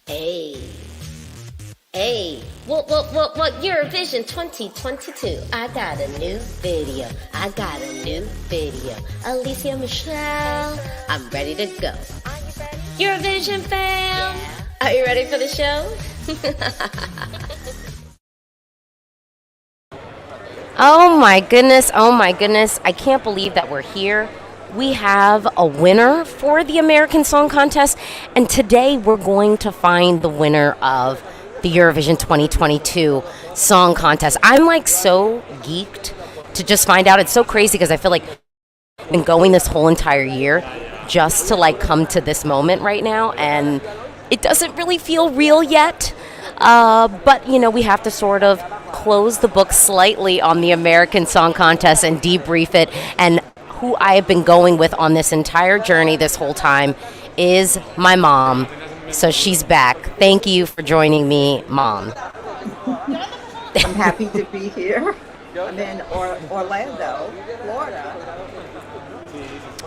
Hey, hey, what, Eurovision 2022. I got a new video. Alesia Michelle, I'm ready to go. Eurovision fam, are you ready for the show? Oh my goodness, I can't believe that we're here. We have a winner for the American Song Contest, and today we're going to find the winner of the Eurovision 2022 Song Contest. I'm like so geeked to just find out. It's so crazy because I feel like I've been going this whole entire year just to like come to this moment right now, and it doesn't really feel real yet. But you know, we have to sort of close the book slightly on the American Song Contest and debrief it. And who I have been going with on this entire journey this whole time is my mom. So she's back. Thank you for joining me, Mom. I'm happy to be here. I'm in Orlando, Florida.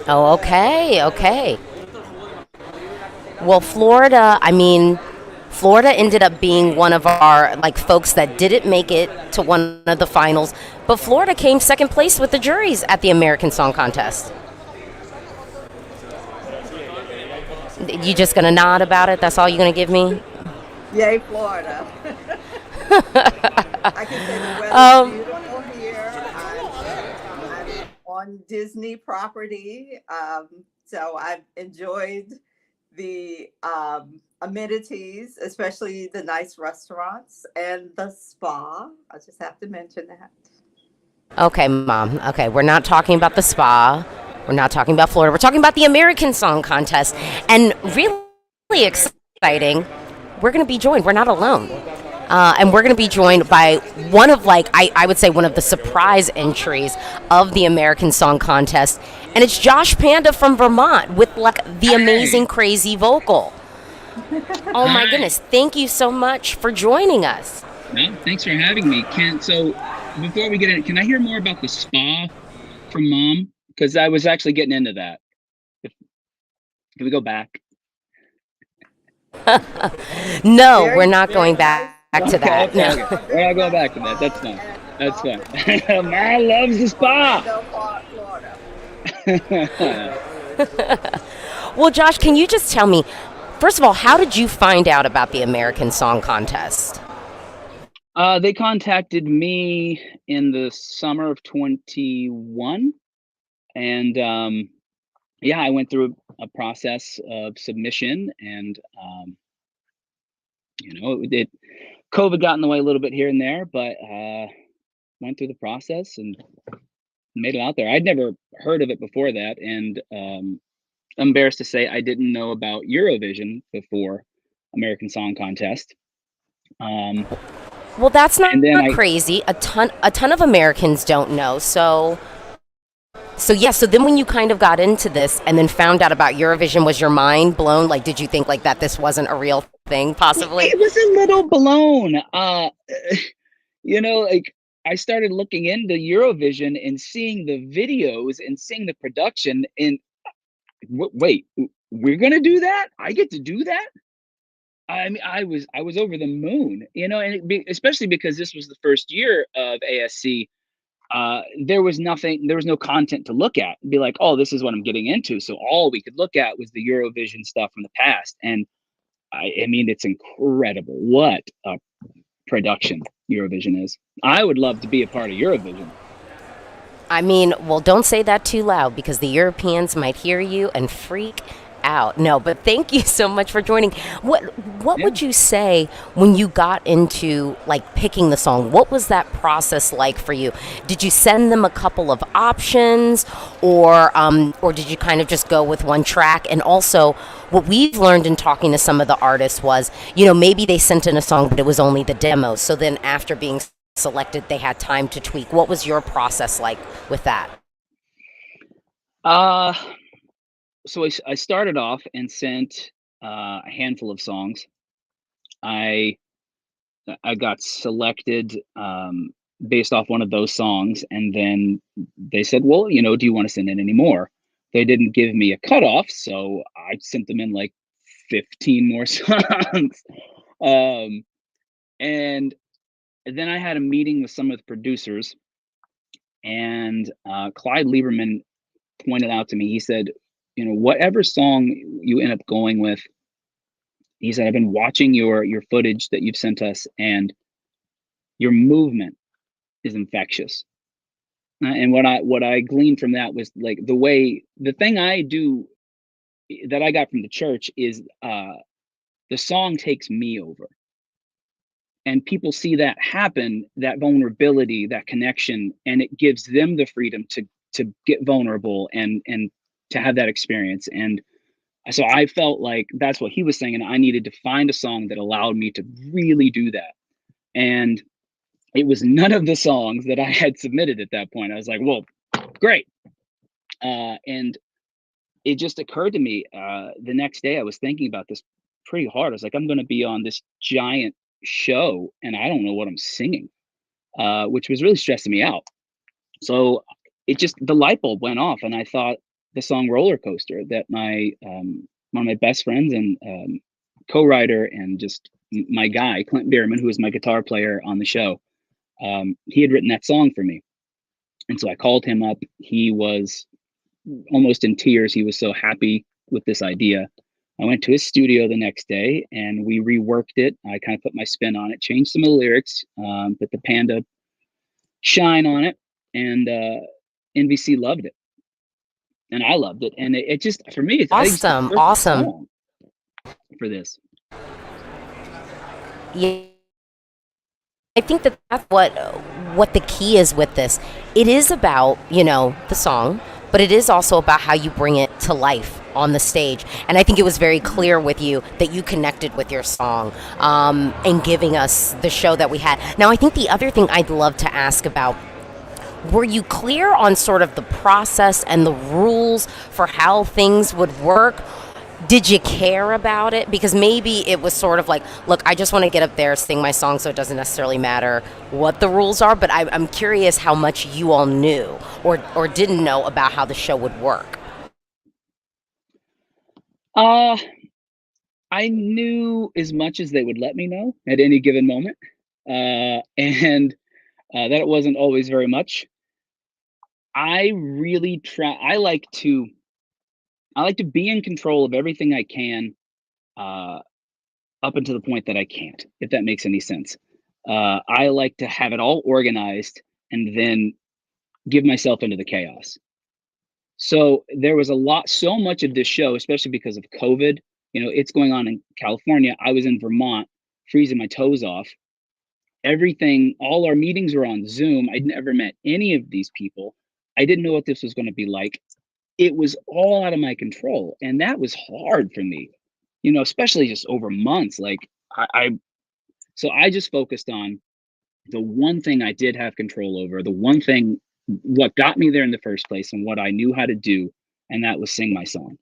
Oh, okay. Well, Florida ended up being one of our like folks that didn't make it to one of the finals, but Florida came second place with the juries at the American Song Contest. You just gonna nod about it? That's all you're gonna give me? Yay, Florida. I can say the weather's beautiful here. I'm on Disney property, so I've enjoyed the amenities, especially the nice restaurants and the spa. I just have to mention that. Okay, Mom. Okay, we're not talking about the spa. We're not talking about Florida. We're talking about the American Song Contest. And really exciting, we're going to be joined. We're not alone. And we're going to be joined by one of, like, I would say one of the surprise entries of the American Song Contest. And it's Josh Panda from Vermont with, like, the amazing, crazy vocal. Oh, my goodness. Thank you so much for joining us. No, thanks for having me. So before we get in, can I hear more about the spa from Mom? Because I was actually getting into that. Can we go back? No, we're not going back to that. Okay. We're not going back to that. That's fine. Mom loves the spa. Well, Josh, can you just tell me, first of all, how did you find out about the American Song Contest? They contacted me in the summer of 21. And I went through a process of submission, and COVID got in the way a little bit here and there, but went through the process and made it out there. I'd never heard of it before that, and I'm embarrassed to say I didn't know about Eurovision before American Song Contest. Well, that's not crazy. A ton of Americans don't know. So then when you kind of got into this and then found out about Eurovision, was your mind blown? Like, did you think like that this wasn't a real thing, possibly? It was a little blown. Like I started looking into Eurovision and seeing the videos and seeing the production, and wait, we're gonna do that? I get to do that? I mean, I was over the moon, and especially because this was the first year of ASC. There was no content to look at and be like, oh, this is what I'm getting into. So all we could look at was the Eurovision stuff from the past. And I mean, it's incredible what a production Eurovision is. I would love to be a part of Eurovision. I mean, well, don't say that too loud because the Europeans might hear you and freak out. No, but thank you so much for joining. What would you say when you got into like picking the song? What was that process like for you? Did you send them a couple of options, or did you kind of just go with one track? And also, what we've learned in talking to some of the artists was, maybe they sent in a song, but it was only the demo. So then after being selected, they had time to tweak. What was your process like with that? So I started off and sent a handful of songs. I got selected based off one of those songs, and then they said, well, do you want to send in any more? They didn't give me a cutoff, so I sent them in like 15 more songs. Um, and then I had a meeting with some of the producers, and Clyde Lieberman pointed out to me, he said, you know, whatever song you end up going with, he said, I've been watching your footage that you've sent us, and your movement is infectious. And what I gleaned from that was like the thing I do that I got from the church is the song takes me over. And people see that happen, that vulnerability, that connection, and it gives them the freedom to get vulnerable and to have that experience. And so I felt like that's what he was saying, and I needed to find a song that allowed me to really do that. And it was none of the songs that I had submitted at that point. I was like, well, great. And it just occurred to me the next day, I was thinking about this pretty hard. I was like, I'm going to be on this giant show and I don't know what I'm singing, which was really stressing me out. So the light bulb went off, and I thought the song Roller Coaster that my one of my best friends and co-writer and just my guy, Clint Bierman, who was my guitar player on the show, he had written that song for me. And so I called him up. He was almost in tears. He was so happy with this idea. I went to his studio the next day and we reworked it. I kind of put my spin on it, changed some of the lyrics, put the Panda shine on it, and NBC loved it. And I loved it. And it just, for me, it's Awesome. Awesome. For this. Yeah. I think that that's what the key is with this. It is about, you know, the song, but it is also about how you bring it to life on the stage. And I think it was very clear with you that you connected with your song and giving us the show that we had. Now, I think the other thing I'd love to ask about, were you clear on sort of the process and the rules for how things would work? Did you care about it? Because maybe it was sort of like, look, I just want to get up there, sing my song, so it doesn't necessarily matter what the rules are. But I'm curious how much you all knew or didn't know about how the show would work. I knew as much as they would let me know at any given moment, and that it wasn't always very much. I really try. I like to be in control of everything I can, up until the point that I can't, if that makes any sense. I like to have it all organized and then give myself into the chaos. So there was so much of this show, especially because of COVID, you know, it's going on in California. I was in Vermont, freezing my toes off. Everything, all our meetings were on Zoom. I'd never met any of these people. I didn't know what this was going to be like. It was all out of my control. And that was hard for me, you know, especially just over months. Like so I just focused on the one thing I did have control over, the one thing, what got me there in the first place and what I knew how to do. And that was sing my song.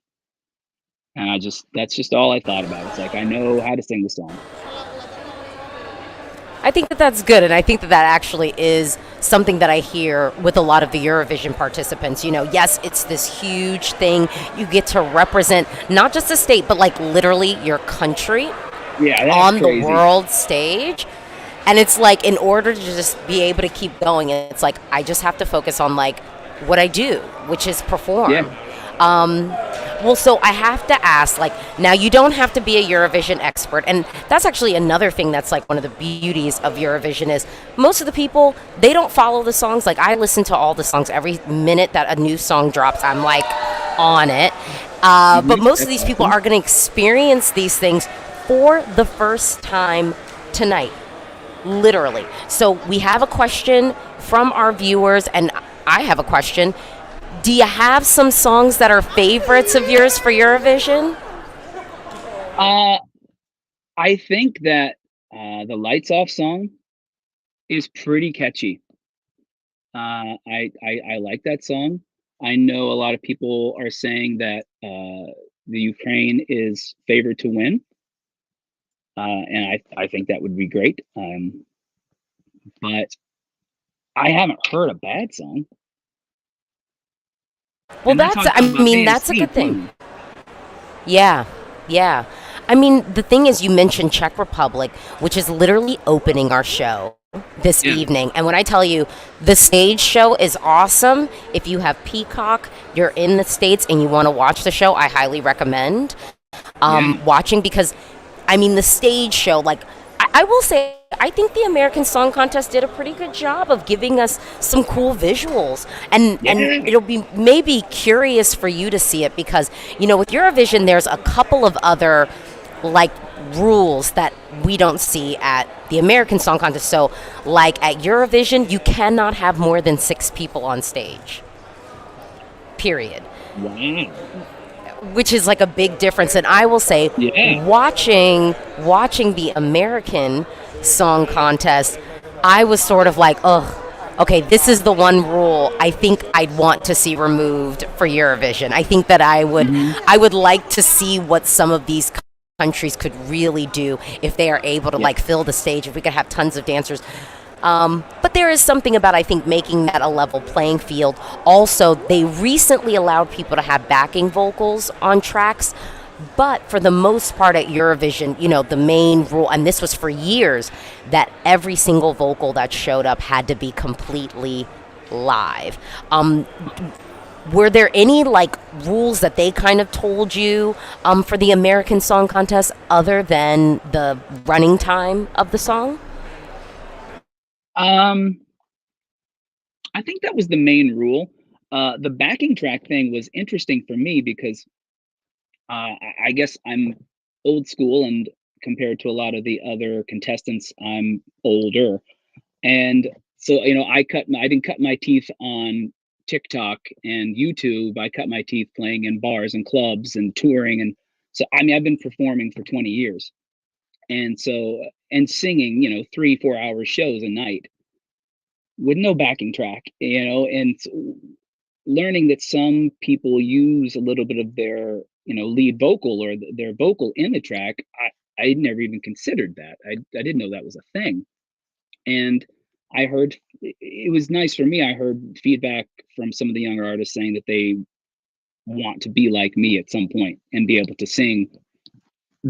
And that's just all I thought about. It's like, I know how to sing the song. I think that that's good, and I think that that actually is something that I hear with a lot of the Eurovision participants. You know, yes, it's this huge thing. You get to represent not just a state, but like literally your country on crazy. The world stage. And it's like, in order to just be able to keep going, it's like, I just have to focus on like what I do, which is perform. Well, so I have to ask, like, now you don't have to be a Eurovision expert, and that's actually another thing that's like one of the beauties of Eurovision is most of the people, they don't follow the songs. Like, I listen to all the songs every minute that a new song drops. I'm like on it. But most of these people are going to experience these things for the first time tonight, literally. So we have a question from our viewers, and I have a question. Do you have some songs that are favorites of yours for Eurovision? I think that the Lights Off song is pretty catchy. I like that song. I know a lot of people are saying that the Ukraine is favored to win. And I think that would be great. But I haven't heard a bad song. Well, that's a good thing. Yeah. I mean, the thing is, you mentioned Czech Republic, which is literally opening our show this Yeah. evening. And when I tell you, the stage show is awesome. If you have Peacock, you're in the States, and you want to watch the show, I highly recommend Yeah. watching, because, I mean, the stage show, like, I will say, I think the American Song Contest did a pretty good job of giving us some cool visuals, and Yeah. it'll be maybe curious for you to see it, because with Eurovision, there's a couple of other like rules that we don't see at the American Song Contest. So, like at Eurovision, you cannot have more than 6 people on stage. Period. Wow. Which is like a big difference. And I will say, Yeah. watching the American Song Contest, I was sort of like, oh, okay, this is the one rule I think I'd want to see removed for Eurovision. I think that I would like to see what some of these countries could really do if they are able to like fill the stage, if we could have tons of dancers. But there is something about, I think, making that a level playing field. Also, they recently allowed people to have backing vocals on tracks, but for the most part at Eurovision, the main rule, and this was for years, that every single vocal that showed up had to be completely live. Were there any like rules that they kind of told you for the American Song Contest other than the running time of the song? I think that was the main rule. The backing track thing was interesting for me because I guess I'm old school, and compared to a lot of the other contestants, I'm older. And so, I didn't cut my teeth on TikTok and YouTube. I cut my teeth playing in bars and clubs and touring. And so, I mean, I've been performing for 20 years. And so, and singing, 3, 4 hour shows a night with no backing track, and learning that some people use a little bit of their, lead vocal or their vocal in the track. I never even considered that. I didn't know that was a thing. And I heard, it was nice for me. I heard feedback from some of the younger artists saying that they want to be like me at some point and be able to sing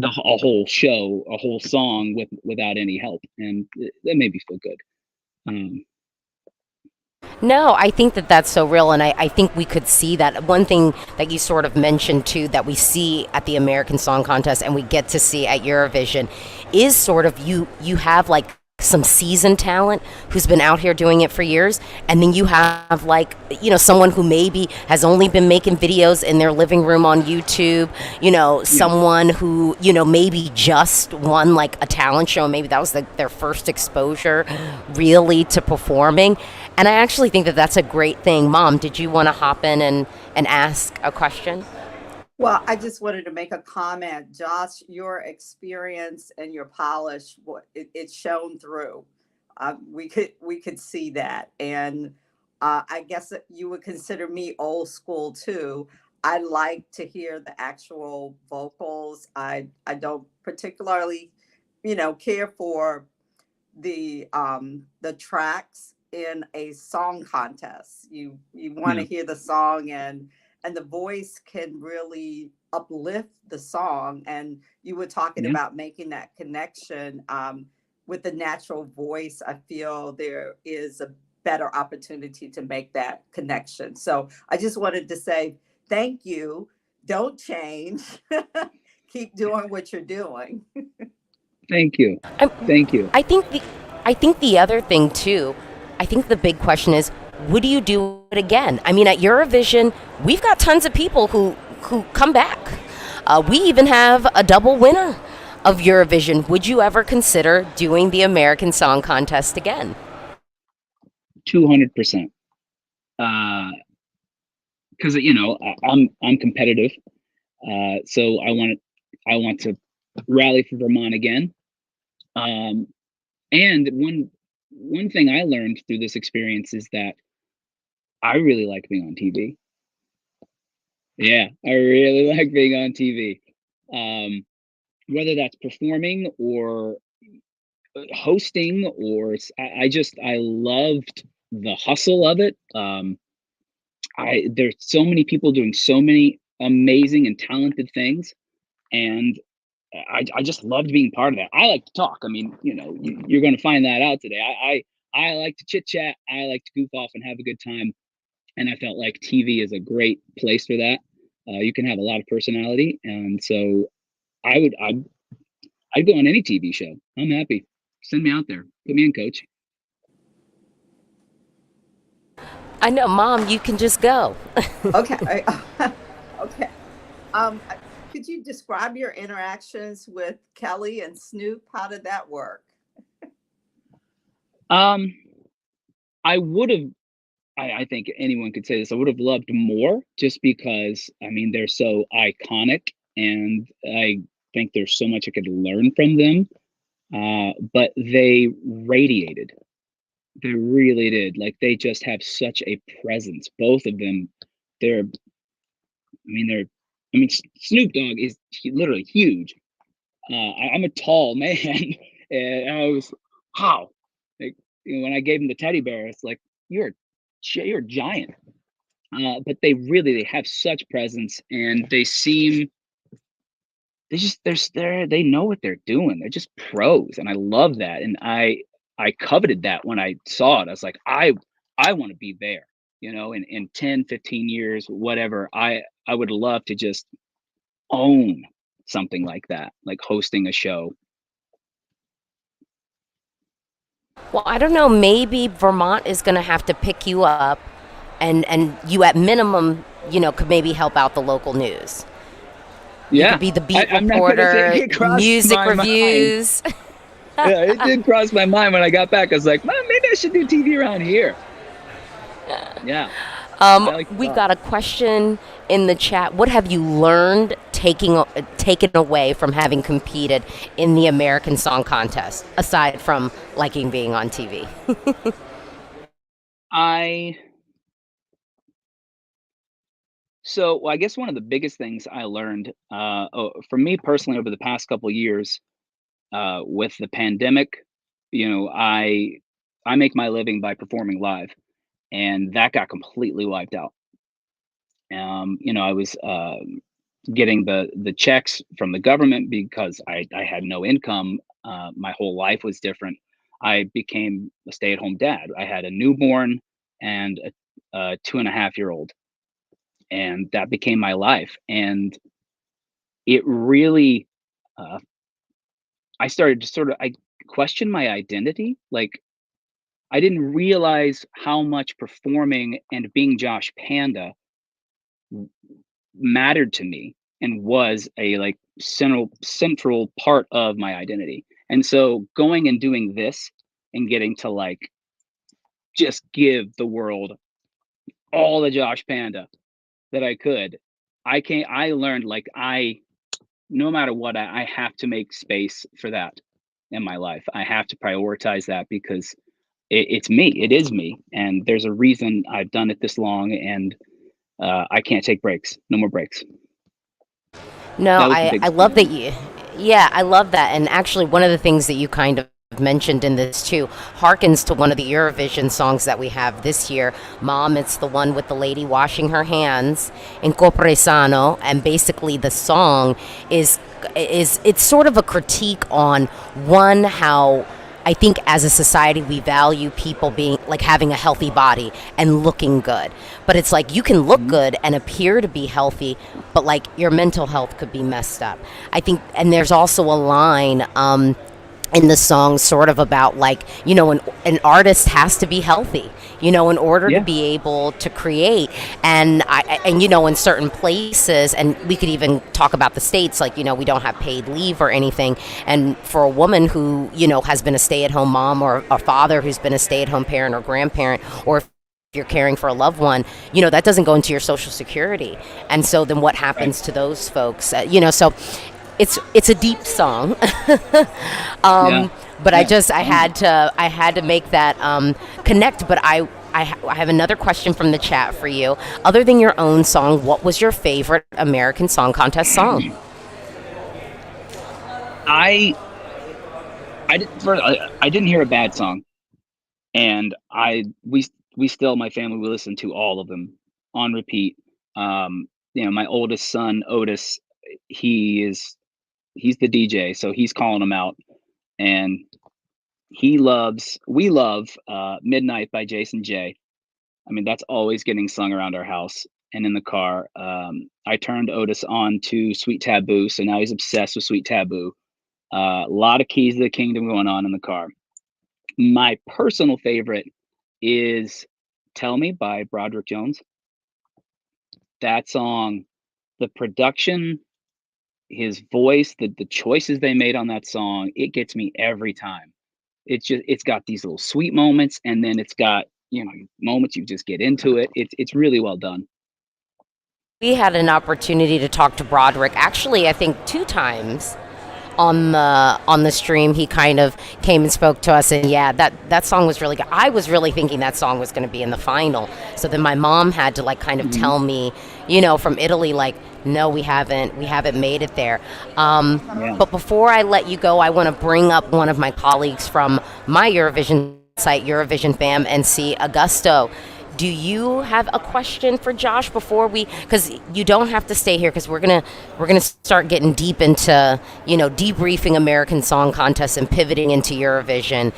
a whole show, a whole song without any help, and that made me feel good. No, I think that that's so real, and I think we could see that. One thing that you sort of mentioned too, that we see at the American Song Contest and we get to see at Eurovision, is sort of you have like some seasoned talent who's been out here doing it for years, and then you have like someone who maybe has only been making videos in their living room on YouTube, someone who maybe just won like a talent show, maybe that was their first exposure really to performing. And I actually think that that's a great thing. Mom, did you want to hop in and ask a question? Well, I just wanted to make a comment. Josh, your experience and your polish, it's shown through. We could see that. And I guess that you would consider me old school too. I like to hear the actual vocals. I don't particularly, care for the tracks in a song contest. You want to Yeah. hear the song, and the voice can really uplift the song. And you were talking Yeah. about making that connection with the natural voice. I feel there is a better opportunity to make that connection. So I just wanted to say thank you. Don't change. Keep doing what you're doing. Thank you. I'm, Thank you. I think the other thing too, I think the big question is, would you do it again? I mean, at Eurovision, we've got tons of people who come back. We even have a double winner of Eurovision. Would you ever consider doing the American Song Contest again? 200%. Because I'm competitive, so I want to rally for Vermont again. And one thing I learned through this experience is that I really like being on TV. Yeah, I really like being on TV. Whether that's performing or hosting, or I loved the hustle of it. There's so many people doing so many amazing and talented things, and I just loved being part of that. I like to talk. I mean, you're going to find that out today. I like to chit chat. I like to goof off and have a good time. And I felt like TV is a great place for that. You can have a lot of personality, and so I'd go on any TV show. I'm happy. Send me out there. Put me in, coach. I know, Mom, you can just go. Okay. Okay. Could you describe your interactions with Kelly and Snoop? How did that work? I would have. I think anyone could say this. I would have loved more, just because I mean they're so iconic, and I think there's so much I could learn from them. But they radiated. They really did. Like, they just have such a presence. Both of them. They're. I mean, they're. I mean, Snoop Dogg is literally huge. I'm a tall man, and I was, wow. Like, when I gave him the teddy bear, it's like, you're a giant. But they have such presence, and they know what they're doing. They're just pros, and I love that. And I coveted that when I saw it. I was like, I want to be there, in 10, 15 years, whatever. I would love to just own something like that, like hosting a show. Well, I don't know. Maybe Vermont is going to have to pick you up, and you at minimum, could maybe help out the local news. You Yeah, could be the beat I'm not gonna say reporter, it crossed music my mind. reviews. Yeah, it did cross my mind when I got back. I was like, well, maybe I should do TV around here. Yeah. We got a question in the chat. What have you learned taken away from having competed in the American Song Contest, aside from liking being on TV? So I guess one of the biggest things I learned, for me personally, over the past couple of years, with the pandemic, I make my living by performing live, and that got completely wiped out. I was getting the checks from the government because I had no income. My whole life was different. I became a stay-at-home dad. I had a newborn and a 2.5-year-old, and that became my life. And it really, I started to I questioned my identity. Like, I didn't realize how much performing and being Josh Panda mattered to me, and was a like central part of my identity. And so going and doing this, and getting to like just give the world all the Josh Panda that I could, I learned, like, no matter what, I have to make space for that in my life. I have to prioritize that, because it's me. It is me, and there's a reason I've done it this long, and I can't take breaks. No more breaks. No, That was the I biggest love that thing. yeah, I love that. And actually, one of the things that you kind of mentioned in this too harkens to one of the Eurovision songs that we have this year. Mom, it's the one with the lady washing her hands in Copresano, and basically the song is it's sort of a critique on one, how I think as a society we value people being like having a healthy body and looking good. But it's like you can look Mhm. good and appear to be healthy, but like your mental health could be messed up. I think, and there's also a line in the song sort of about like, an artist has to be healthy, in order to Yeah. be able to create. And in certain places, and we could even talk about the States, like, we don't have paid leave or anything. And for a woman who, has been a stay-at-home mom, or a father who's been a stay-at-home parent or grandparent, or if you're caring for a loved one, that doesn't go into your social security. And so then what Right. happens to those folks? So it's a deep song. Yeah. But Yeah. I had to make that connect. But I have another question from the chat for you. Other than your own song, what was your favorite American Song Contest song? I I didn't hear a bad song, and we still, my family, we listen to all of them on repeat. My oldest son Otis, he is he's the DJ, so he's calling them out, and we love Midnight by Jason J. I mean, that's always getting sung around our house and in the car. I turned Otis on to Sweet Taboo, so now he's obsessed with Sweet Taboo. A lot of Keys to the Kingdom going on in the car. My personal favorite is Tell Me by Broderick Jones. That song, the production, his voice, the choices they made on that song, it gets me every time. It's got these little sweet moments, and then it's got, you know, moments you just get into it. It's really well done. We had an opportunity to talk to Broderick, actually, I think 2 times on the stream. He kind of came and spoke to us, and yeah, that song was really good. I was really thinking that song was going to be in the final. So then my mom had to like kind of tell me, you know, from Italy, like, no, we haven't made it there. But before I let you go, I want to bring up one of my colleagues from my Eurovision site, Eurovision Fam, and see Augusto. Do you have a question for Josh before we? Because you don't have to stay here, because we're gonna start getting deep into, you know, debriefing American Song Contest and pivoting into Eurovision.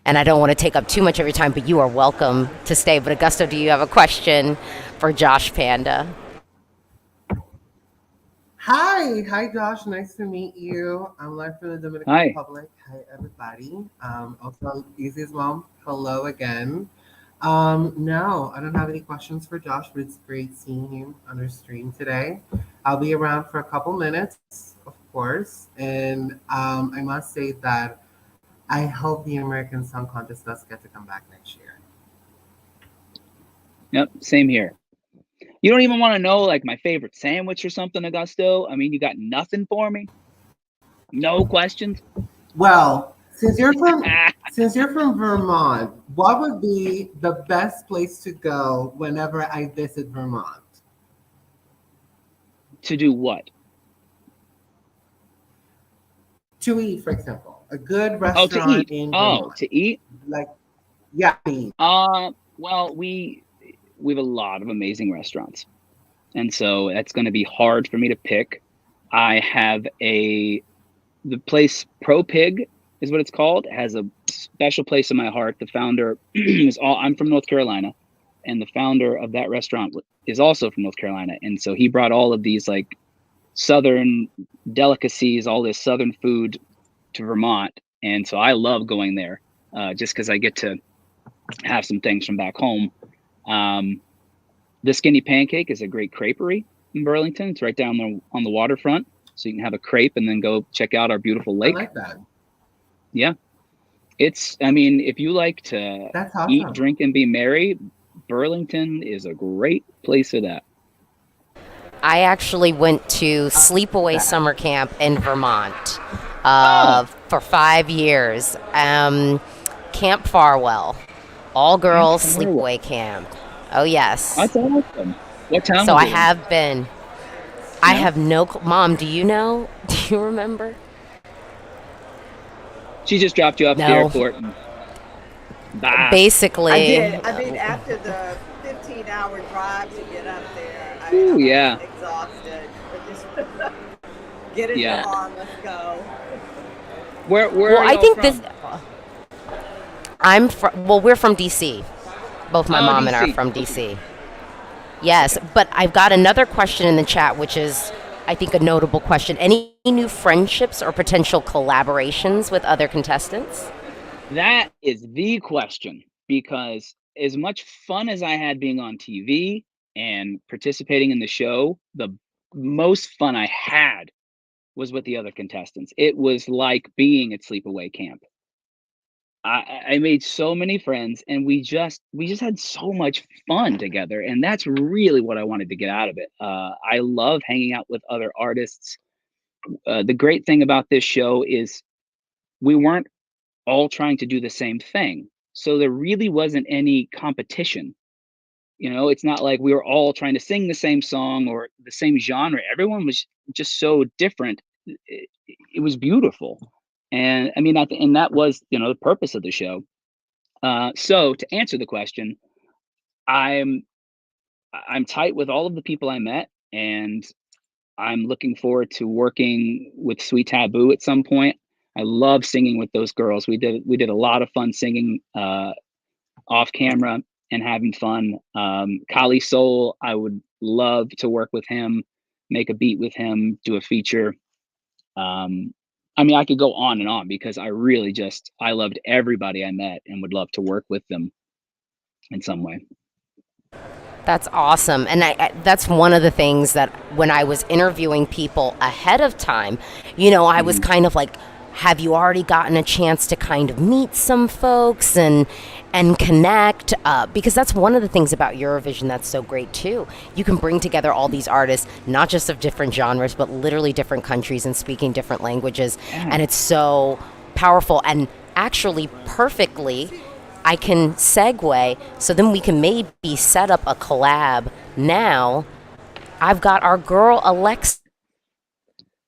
And I don't want to take up too much of your time, but you are welcome to stay. But Augusto, do you have a question for Josh Panda? Hi, Josh. Nice to meet you. I'm live from the Dominican Republic. Hi, everybody. Also, Easy's mom. Hello again. No, I don't have any questions for Josh, but it's great seeing you on our stream today. I'll be around for a couple minutes, of course, and I must say that I hope the American Song Contest does get to come back next year. Yep, same here. You don't even want to know like my favorite sandwich or something, Augusto? I mean, you got nothing for me? No questions? Well, since you're from Vermont, what would be the best place to go whenever I visit Vermont? To do what? To eat, for example. A good restaurant in Vermont. To eat? Like, yeah. Well, we have a lot of amazing restaurants, and so that's going to be hard for me to pick. I have the place Pro Pig is what it's called. It has a special place in my heart. The founder I'm from North Carolina, and the founder of that restaurant is also from North Carolina, and so he brought all of these like Southern delicacies, all this Southern food to Vermont, and so I love going there just because I get to have some things from back home. The Skinny Pancake is a great creperie in Burlington. It's right down there on the waterfront, so you can have a crepe and then go check out our beautiful lake. I like that. Yeah, I mean, if you like to eat, drink, and be merry, Burlington is a great place for that. I actually went to Sleepaway Summer Camp in Vermont for 5 years. Camp Farwell, all girls sleepaway camp. Oh yes. That's awesome. What town? So I have been. Yeah. I have no. Mom, do you know? Do you remember? She just dropped you off at the airport. And basically. I did after the 15-hour drive to get up there. I was exhausted. Just get in the car, let's go. Where well, are I think from? We're from DC. Both my mom and I are from DC. Yes, but I've got another question in the chat, which is, I think, a notable question. Any new friendships or potential collaborations with other contestants? That is the question, because as much fun as I had being on TV and participating in the show, the most fun I had was with the other contestants. It was like being at sleepaway camp. I made so many friends, and we just had so much fun together, and that's really what I wanted to get out of it. I love hanging out with other artists. The great thing about this show is we weren't all trying to do the same thing, so there really wasn't any competition. You know, it's not like we were all trying to sing the same song or the same genre. Everyone was just so different. It was beautiful. And I mean, and that was, you know, the purpose of the show. So to answer the question, I'm tight with all of the people I met, and I'm looking forward to working with Sweet Taboo at some point. I love singing with those girls. We did a lot of fun singing off camera and having fun. Kali Soul, I would love to work with him, make a beat with him, do a feature. I mean, I could go on and on because I loved everybody I met and would love to work with them in some way. That's awesome. And that's one of the things that when I was interviewing people ahead of time, I was kind of like, have you already gotten a chance to kind of meet some folks and connect? Because that's one of the things about Eurovision that's so great too. You can bring together all these artists, not just of different genres, but literally different countries and speaking different languages. Yeah. And it's so powerful. And actually, perfectly, I can segue so then we can maybe set up a collab now. I've got our girl Alexa.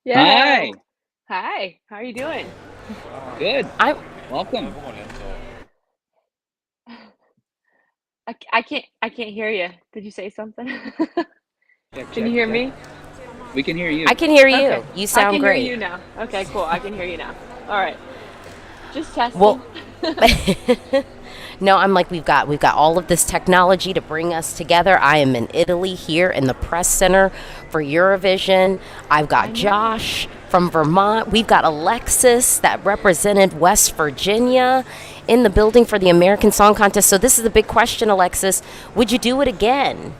Yeah. Hi. How are you doing? Good. Welcome. I can't hear you. Did you say something? Can you hear me? We can hear you. I can hear you. Okay. You sound great. I can hear you now. Okay, cool. I can hear you now. All right. Just testing. Well, no, I'm like, we've got all of this technology to bring us together. I am in Italy here in the press center for Eurovision. I've got Josh from Vermont. We've got Alexis that represented West Virginia in the building for the American Song Contest. So this is the big question, Alexis. Would you do it again?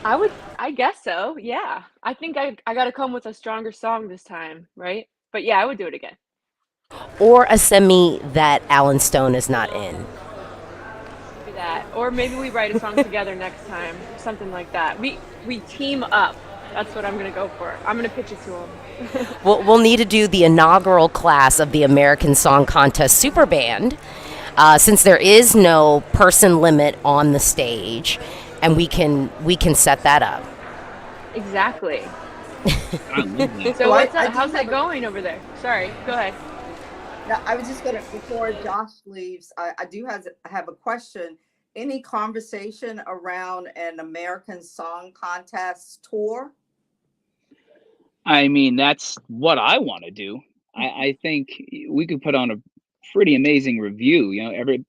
I guess so. Yeah. I think I got to come with a stronger song this time, right? But yeah, I would do it again. Or a semi that Alan Stone is not in. Do that. Or maybe we write a song together next time. Something like that. We team up. That's what I'm going to go for. I'm going to pitch it to him. We'll need to do the inaugural class of the American Song Contest Super Band, since there is no person limit on the stage, and we can set that up. Exactly. So how's that going over there? Sorry, go ahead. No, I was just gonna, before Josh leaves, I do have a question. Any conversation around an American Song Contest tour? I mean, that's what I want to do. I think we could put on a pretty amazing review.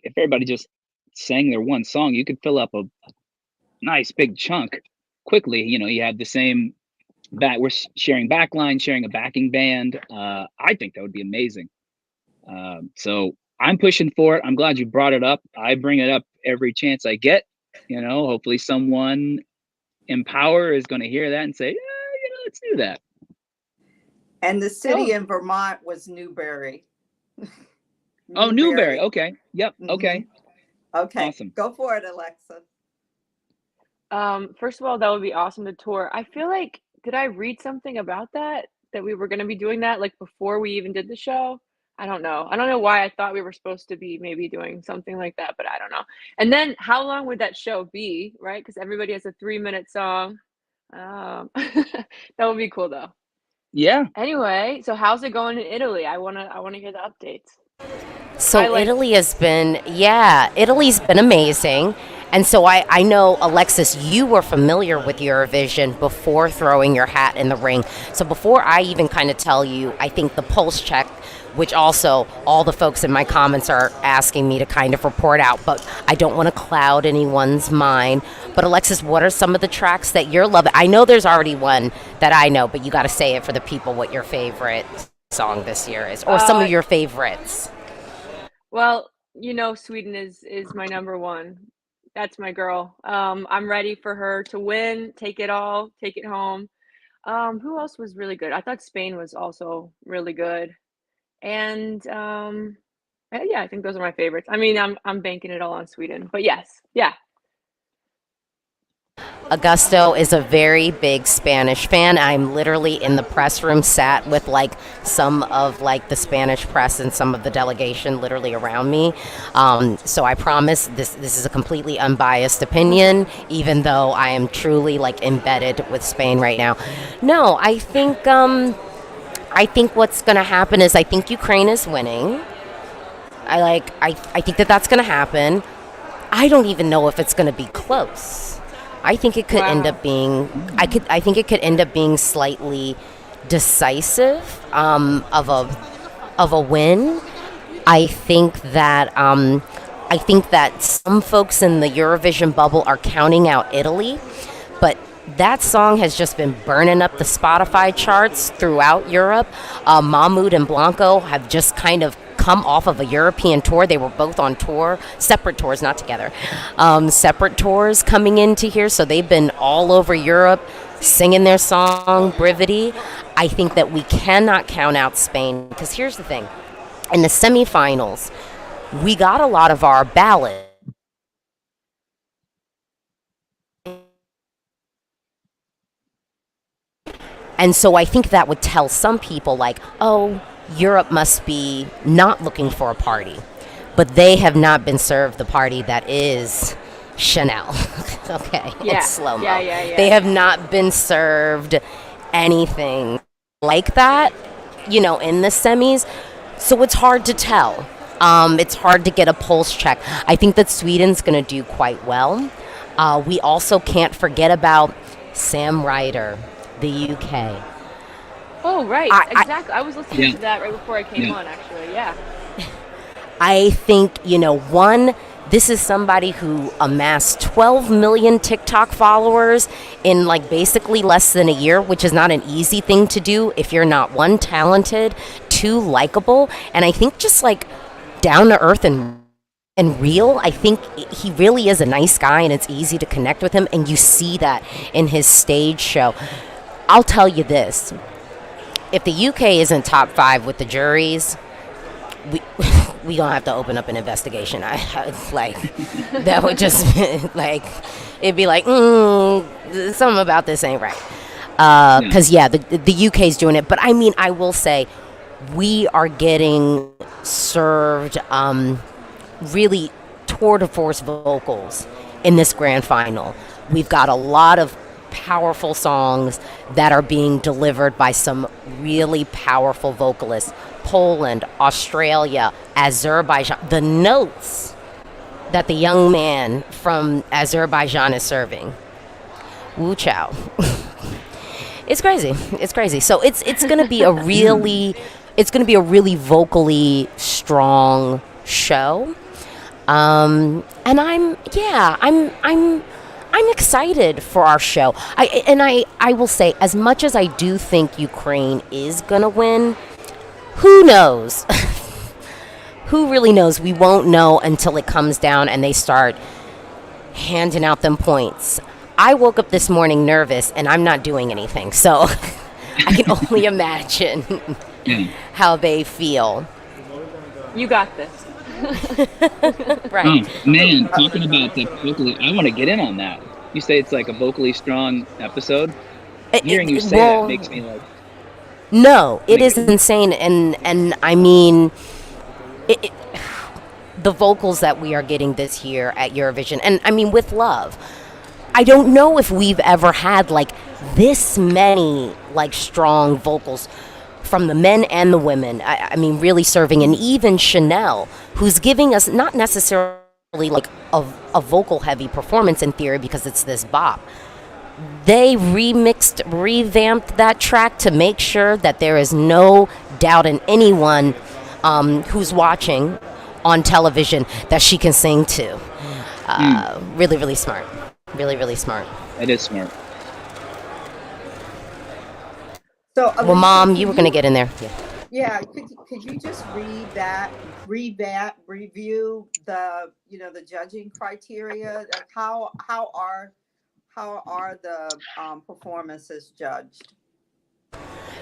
If everybody just sang their one song, you could fill up a nice big chunk quickly. You have the same we're sharing backline, sharing a backing band. I think that would be amazing. So I'm pushing for it. I'm glad you brought it up. I bring it up every chance I get. Hopefully someone in power is going to hear that and say, yeah, let's do that. And the city in Vermont was Newberry. Newberry. Okay. Yep. Mm-hmm. Okay. Awesome. Go for it, Alexa. First of all, that would be awesome to tour. I feel like, did I read something about that we were going to be doing that like before we even did the show? I don't know why I thought we were supposed to be maybe doing something like that, but I don't know. And then how long would that show be, right? Because everybody has a 3-minute song. That would be cool though. Yeah. Anyway, so how's it going in Italy? I wanna hear the updates. So Italy's been amazing. And so I know, Alexis, you were familiar with Eurovision before throwing your hat in the ring. So before I even kind of tell you, I think the pulse check, which also all the folks in my comments are asking me to kind of report out, but I don't want to cloud anyone's mind. But Alexis, what are some of the tracks that you're loving? I know there's already one that I know, but you got to say it for the people what your favorite song this year is, or some of your favorites. Well, Sweden is my number one. That's my girl. I'm ready for her to win, take it all, take it home. Who else was really good? I thought Spain was also really good. And yeah, I think those are my favorites. I mean, I'm banking it all on Sweden, but yes, yeah. Augusto is a very big Spanish fan. I'm literally in the press room sat with like some of like the Spanish press and some of the delegation literally around me. So I promise this is a completely unbiased opinion, even though I am truly like embedded with Spain right now. No, I think what's going to happen is I think Ukraine is winning. I think that's going to happen. I don't even know if it's going to be close. I think it could end Wow. up being. I think it could end up being slightly decisive of a win. I think that some folks in the Eurovision bubble are counting out Italy, but that song has just been burning up the Spotify charts throughout Europe. Mahmoud and Blanco have just kind of come off of a European tour. They were both on tour, separate tours, not together, separate tours coming into here. So they've been all over Europe singing their song, Brividi. I think that we cannot count out Spain, because here's the thing. In the semifinals, we got a lot of our ballads. And so I think that would tell some people, like, oh, Europe must be not looking for a party. But they have not been served the party that is Chanel. Okay, Yeah. it's slow-mo. Yeah. They have not been served anything like that, in the semis. So it's hard to tell. It's hard to get a pulse check. I think that Sweden's going to do quite well. We also can't forget about Sam Ryder, the UK. Oh, right. Exactly. I was listening Yeah. to that right before I came Yeah. on, actually. Yeah. I think, this is somebody who amassed 12 million TikTok followers in basically less than a year, which is not an easy thing to do if you're not, one, talented, two, likable, and I think just down to earth and real. I think he really is a nice guy, and it's easy to connect with him, and you see that in his stage show. I'll tell you this. If the UK isn't top 5 with the juries, we gonna have to open up an investigation. That would just it'd be something about this ain't right. Because the UK's doing it, but I will say we are getting served really tour de force vocals in this grand final. We've got a lot of powerful songs that are being delivered by some really powerful vocalists. Poland, Australia, Azerbaijan. The notes that the young man from Azerbaijan is serving. Woo chow. It's crazy. It's crazy. So it's going to be a really vocally strong show. And I'm excited for our show. I will say, as much as I do think Ukraine is gonna win, who knows? Who really knows? We won't know until it comes down and they start handing out them points. I woke up this morning nervous, and I'm not doing anything, so I can only imagine how they feel. You got this. Right. Oh, man, talking about the vocally, I want to get in on that. You say it's like a vocally strong episode? Hearing you say that makes me No, it is insane, and I mean, the vocals that we are getting this year at Eurovision, and I mean, with love, I don't know if we've ever had this many strong vocals from the men and the women. I mean, really serving, and even Chanel, who's giving us not necessarily a vocal heavy performance in theory because it's this bop. They revamped that track to make sure that there is no doubt in anyone who's watching on television that she can sing to. Really, really smart. Really, really smart. It is smart. So, Well, Mom, you were going to get in there. Yeah. Could you just review the judging criteria? How are the performances judged?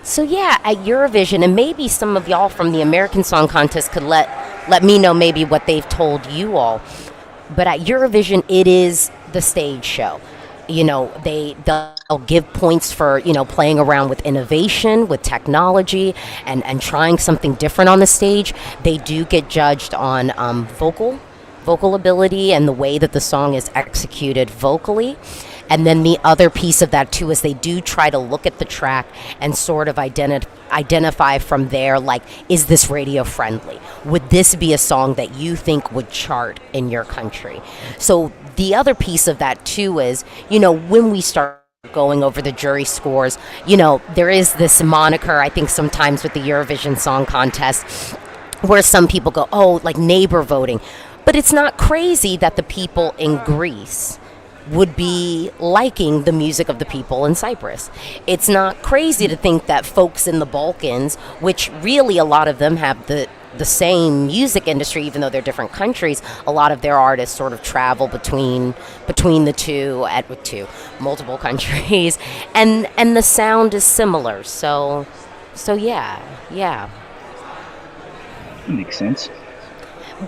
So at Eurovision, and maybe some of y'all from the American Song Contest could let me know maybe what they've told you all. But at Eurovision, it is the stage show. They'll give points for, playing around with innovation, with technology, and trying something different on the stage. They do get judged on vocal ability and the way that the song is executed vocally. And then the other piece of that too is they do try to look at the track and sort of identify from there, like, is this radio friendly? Would this be a song that you think would chart in your country? So the other piece of that too is, when we start going over the jury scores, there is this moniker, I think sometimes with the Eurovision Song Contest, where some people go, oh, like neighbor voting. But it's not crazy that the people in Greece would be liking the music of the people in Cyprus. It's not crazy to think that folks in the Balkans, which really a lot of them have the same music industry, even though they're different countries, a lot of their artists sort of travel between the two multiple countries, and the sound is similar. So yeah. Makes sense.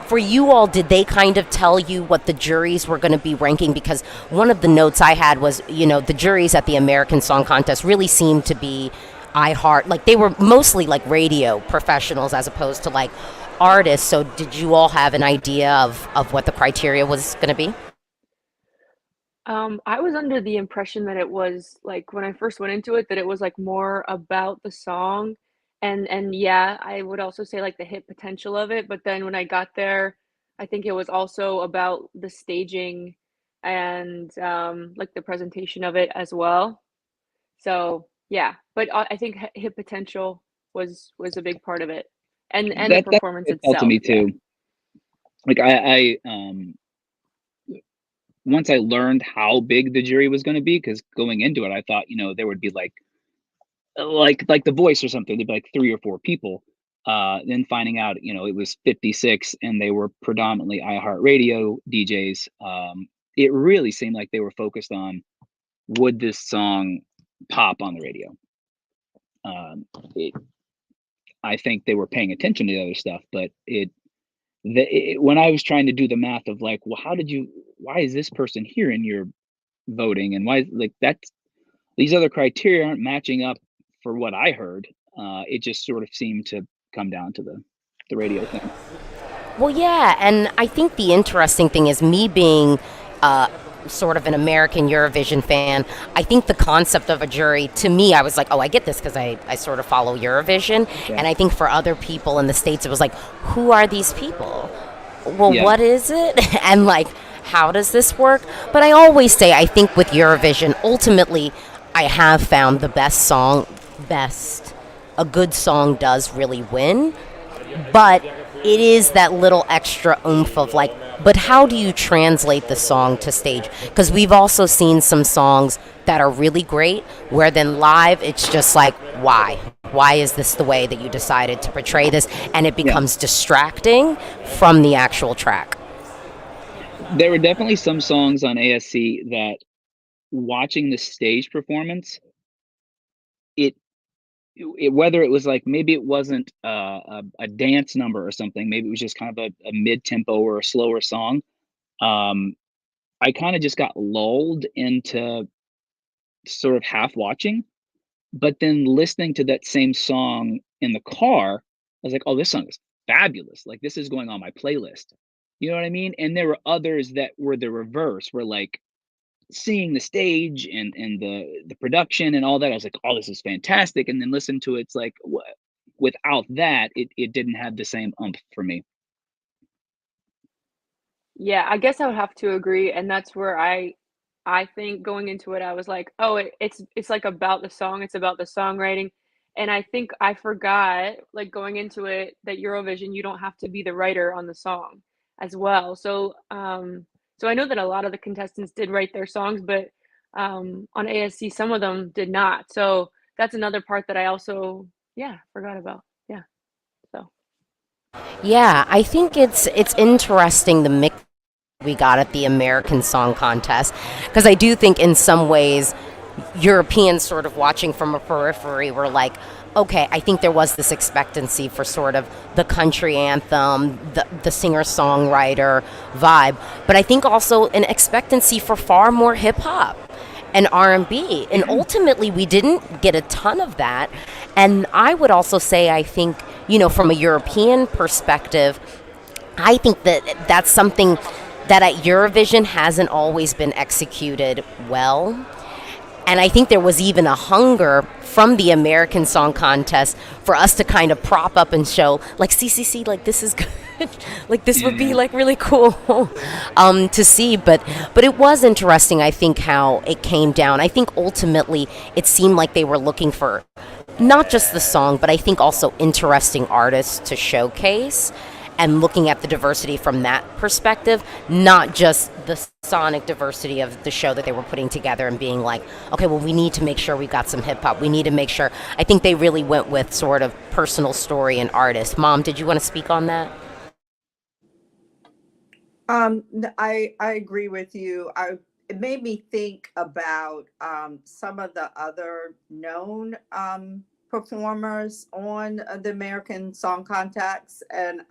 For you all, did they kind of tell you what the juries were going to be ranking? Because one of the notes I had was, the juries at the American Song Contest really seemed to be iHeart, like they were mostly like radio professionals as opposed to like artists. So did you all have an idea of what the criteria was going to be? I was under the impression that it was like when I first went into it that it was like more about the song and yeah, I would also say like the hit potential of it, but then when I got there, I think it was also about the staging and like the presentation of it as well. So, yeah, but I think hit potential was a big part of it and the That's performance what it felt to itself. me Yeah. too. Like I once I learned how big the jury was going to be, because going into it, I thought, there would be like The Voice or something. There'd be like 3 or 4 people. Then finding out, it was 56, and they were predominantly iHeartRadio DJs. It really seemed like they were focused on, would this song pop on the radio? I think they were paying attention to the other stuff, but when I was trying to do the math of like, well, why is this person here in your voting, and why like these other criteria aren't matching up for what I heard. It just sort of seemed to come down to the radio thing. Well, yeah, and I think the interesting thing is me being sort of an American Eurovision fan. I think the concept of a jury, to me, I was like, oh, I get this because I sort of follow Eurovision. Okay. And I think for other people in the States, it was like, who are these people? Well, Yeah. what is it? And like, how does this work? But I always say, I think with Eurovision, ultimately, I have found a good song does really win. But it is that little extra oomph of like, but how do you translate the song to stage? Because we've also seen some songs that are really great, where then live, it's just like, why? Why is this the way that you decided to portray this? And it becomes distracting from the actual track. There were definitely some songs on ASC that, watching the stage performance, whether it was like, maybe it wasn't a dance number or something, maybe it was just kind of a mid-tempo or a slower song. I kind of just got lulled into sort of half watching, but then listening to that same song in the car, I was like, oh, this song is fabulous. Like, this is going on my playlist. You know what I mean? And there were others that were the reverse, where like, seeing the stage and the production and all that, I was like, oh, this is fantastic. And then listen to it, it's like, without that, it didn't have the same oomph for me. Yeah, I guess I would have to agree, and that's where I think going into it, I was like, "Oh, it's like about the song, it's about the songwriting." And I think I forgot, like going into it, that Eurovision, you don't have to be the writer on the song as well. So I know that a lot of the contestants did write their songs, but on ASC, some of them did not. So that's another part that I also, yeah, forgot about. Yeah. So Yeah, I think it's interesting the mix we got at the American Song Contest, because I do think in some ways Europeans sort of watching from a periphery were like, okay, I think there was this expectancy for sort of the country anthem, the singer-songwriter vibe, but I think also an expectancy for far more hip-hop and R&B. And ultimately, we didn't get a ton of that. And I would also say, I think, from a European perspective, I think that that's something that at Eurovision hasn't always been executed well. And I think there was even a hunger from the American Song Contest for us to kind of prop up and show, like, see, like, this is good. Like, this would be, like, really cool to see. But it was interesting, I think, how it came down. I think ultimately it seemed like they were looking for not just the song, but I think also interesting artists to showcase, and looking at the diversity from that perspective, not just the sonic diversity of the show that they were putting together and being like, okay, well, we need to make sure we've got some hip hop. We need to make sure. I think they really went with sort of personal story and artist. Mom, did you want to speak on that? I agree with you. It made me think about some of the other known performers on the American Song Contest and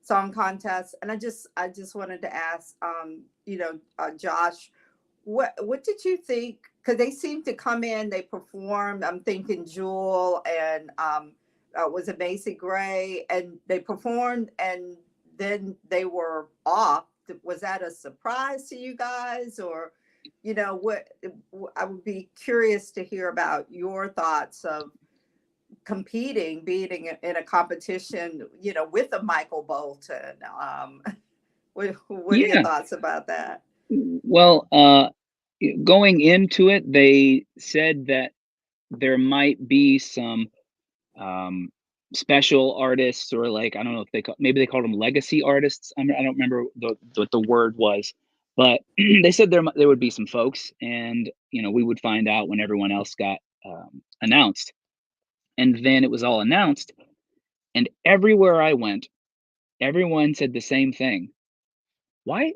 Song Contest, and I just wanted to ask, Josh, what did you think? Because they seemed to come in, they performed. I'm thinking Jewel and was it Macy Gray, and they performed, and then they were off. Was that a surprise to you guys, or what? I would be curious to hear about your thoughts of competing, being in a competition, with a Michael Bolton. What are your thoughts about that? Well, going into it, they said that there might be some special artists, or, like, I don't know if maybe they called them legacy artists. I don't remember what the word was, but they said there would be some folks, and we would find out when everyone else got announced. And then it was all announced, and everywhere I went, everyone said the same thing. Why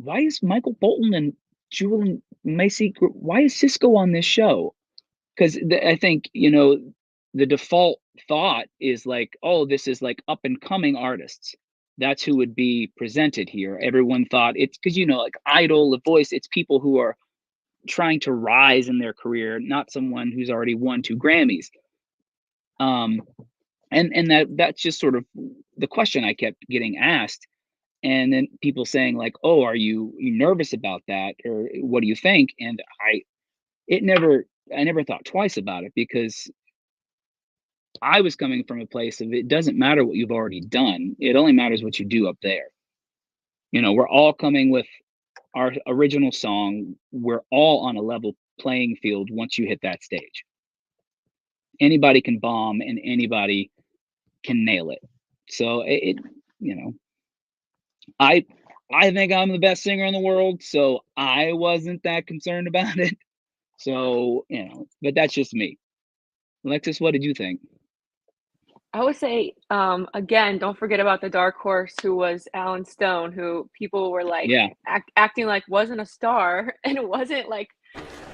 is Michael Bolton and Jewel and Macy, why is Cisco on this show? Because I think, the default thought is like, oh, this is like up and coming artists. That's who would be presented here. Everyone thought it's because, like Idol, The Voice, it's people who are trying to rise in their career, not someone who's already won 2 Grammys. And that's just sort of the question I kept getting asked. And then people saying like, oh, are you nervous about that? Or what do you think? And I never thought twice about it, because I was coming from a place of, it doesn't matter what you've already done. It only matters what you do up there. We're all coming with our original song. We're all on a level playing field once you hit that stage. Anybody can bomb and anybody can nail it. So I think I'm the best singer in the world, so I wasn't that concerned about it. So, but that's just me. Alexis, what did you think? I would say, again, don't forget about the dark horse, who was Alan Stone, who people were like acting like wasn't a star, and it wasn't like.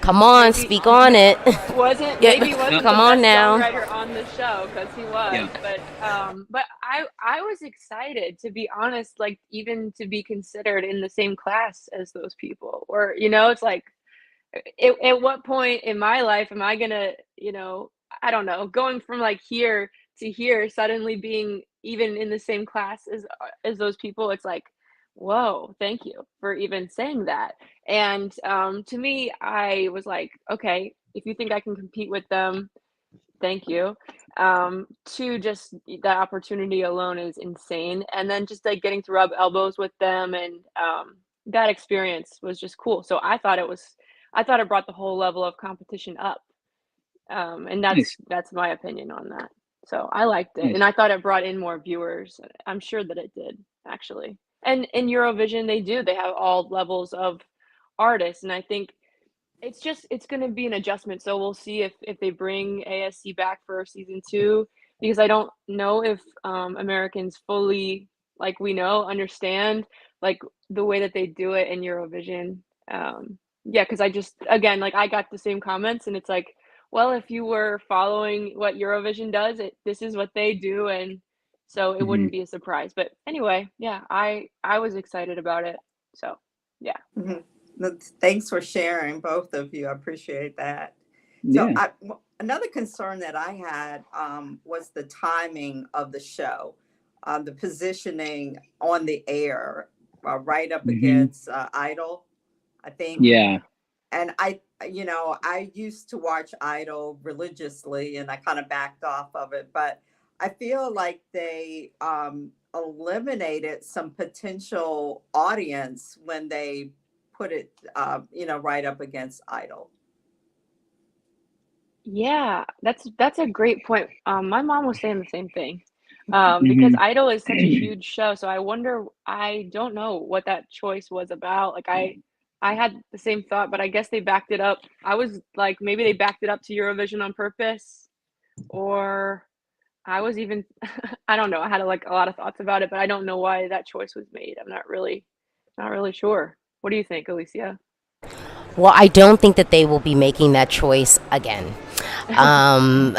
Come on, speak on it. Wasn't maybe wasn't come the on best now. songwriter on the show, because he was, but I was excited, to be honest, like, even to be considered in the same class as those people, or it's like, at what point in my life am I gonna, I don't know, going from like here to here, suddenly being even in the same class as those people. It's like, whoa, thank you for even saying that. And to me, I was like, okay, if you think I can compete with them, thank you. To just the opportunity alone is insane. And then just like getting to rub elbows with them, and that experience was just cool. So I thought it brought the whole level of competition up. And that's my opinion on that. So I liked it, and I thought it brought in more viewers. I'm sure that it did, actually. And in Eurovision, they have all levels of artists, and I think it's going to be an adjustment. So we'll see if they bring ASC back for season 2, because I don't know if Americans fully, like we know, understand like the way that they do it in Eurovision. Because I just, again, like, I got the same comments, and it's like, well, if you were following what Eurovision does, this is what they do, and so it wouldn't be a surprise. But anyway, I was excited about it. So yeah. Thanks for sharing, both of you. I appreciate that. Yeah. So another concern that I had was the timing of the show, the positioning on the air. right up Mhm. against Idol. I think. Yeah. And I used to watch Idol religiously, and I kind of backed off of it. But I feel like they eliminated some potential audience when they put it, right up against Idol. Yeah, that's a great point. My mom was saying the same thing. Because Mhm. Idol is such a huge show, so I don't know what that choice was about. Like I had the same thought, but I guess they backed it up. I was like, maybe they backed it up to Eurovision on purpose, or I was even I don't know. I had like a lot of thoughts about it, but I don't know why that choice was made. I'm not really sure. What do you think, Alicia? Well, I don't think that they will be making that choice again. I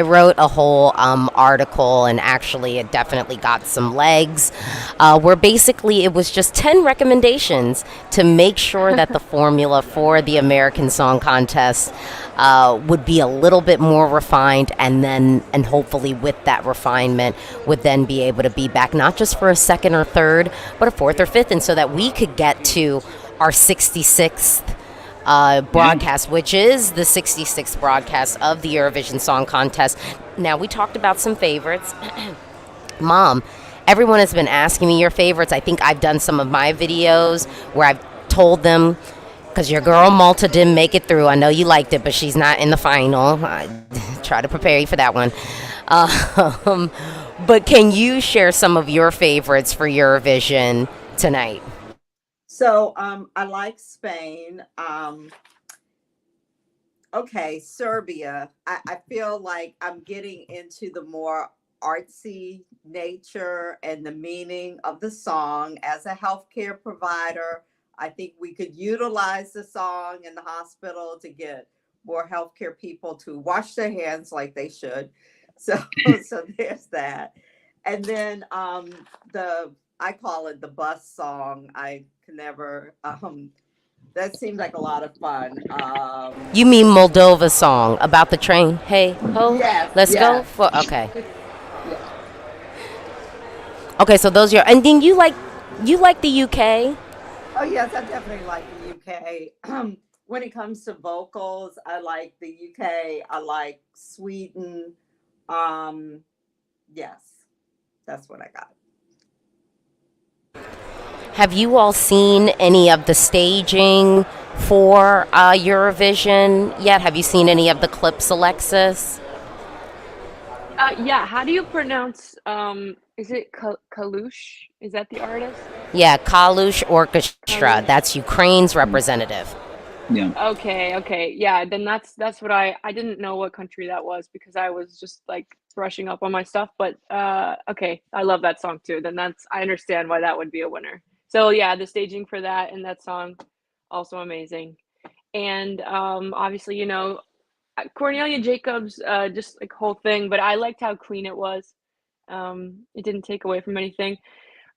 wrote a whole article, and actually it definitely got some legs, where basically it was just 10 recommendations to make sure that the formula for the American Song Contest would be a little bit more refined, and hopefully with that refinement would then be able to be back not just for a second or third, but a fourth or fifth, and so that we could get to our 66th broadcast, which is the 66th broadcast of the Eurovision Song Contest. Now, we talked about some favorites. Mom, everyone has been asking me your favorites. I think I've done some of my videos where I've told them, because your girl Malta didn't make it through. I know you liked it, but she's not in the final. I try to prepare you for that one. But can you share some of your favorites for Eurovision tonight? So I like Spain. Okay, Serbia. I feel like I'm getting into the more artsy nature and the meaning of the song. As a healthcare provider, I think we could utilize the song in the hospital to get more healthcare people to wash their hands like they should. So so there's that. And then I call it the bus song. I can never that seemed like a lot of fun. You mean Moldova song about the train? Hey ho, Yes, let's go. yes. Okay. Okay, so those are your, and then you like the UK? Oh yes, I definitely like the UK. When it comes to vocals, I like the UK. I like Sweden. Yes, that's what I got. Have you all seen any of the staging for Eurovision yet? Have you seen any of the clips, Alexis? Yeah, how do you pronounce, is it Kalush? Is that the artist? Yeah, Kalush Orchestra. Kalush. That's Ukraine's representative. Yeah. Okay. Yeah, then that's what I didn't know what country that was because I was just like brushing up on my stuff, but okay, I love that song too. Then I understand why that would be a winner. So yeah, the staging for that and that song also amazing. And obviously, Cornelia Jacobs just like whole thing, but I liked how clean it was. It didn't take away from anything.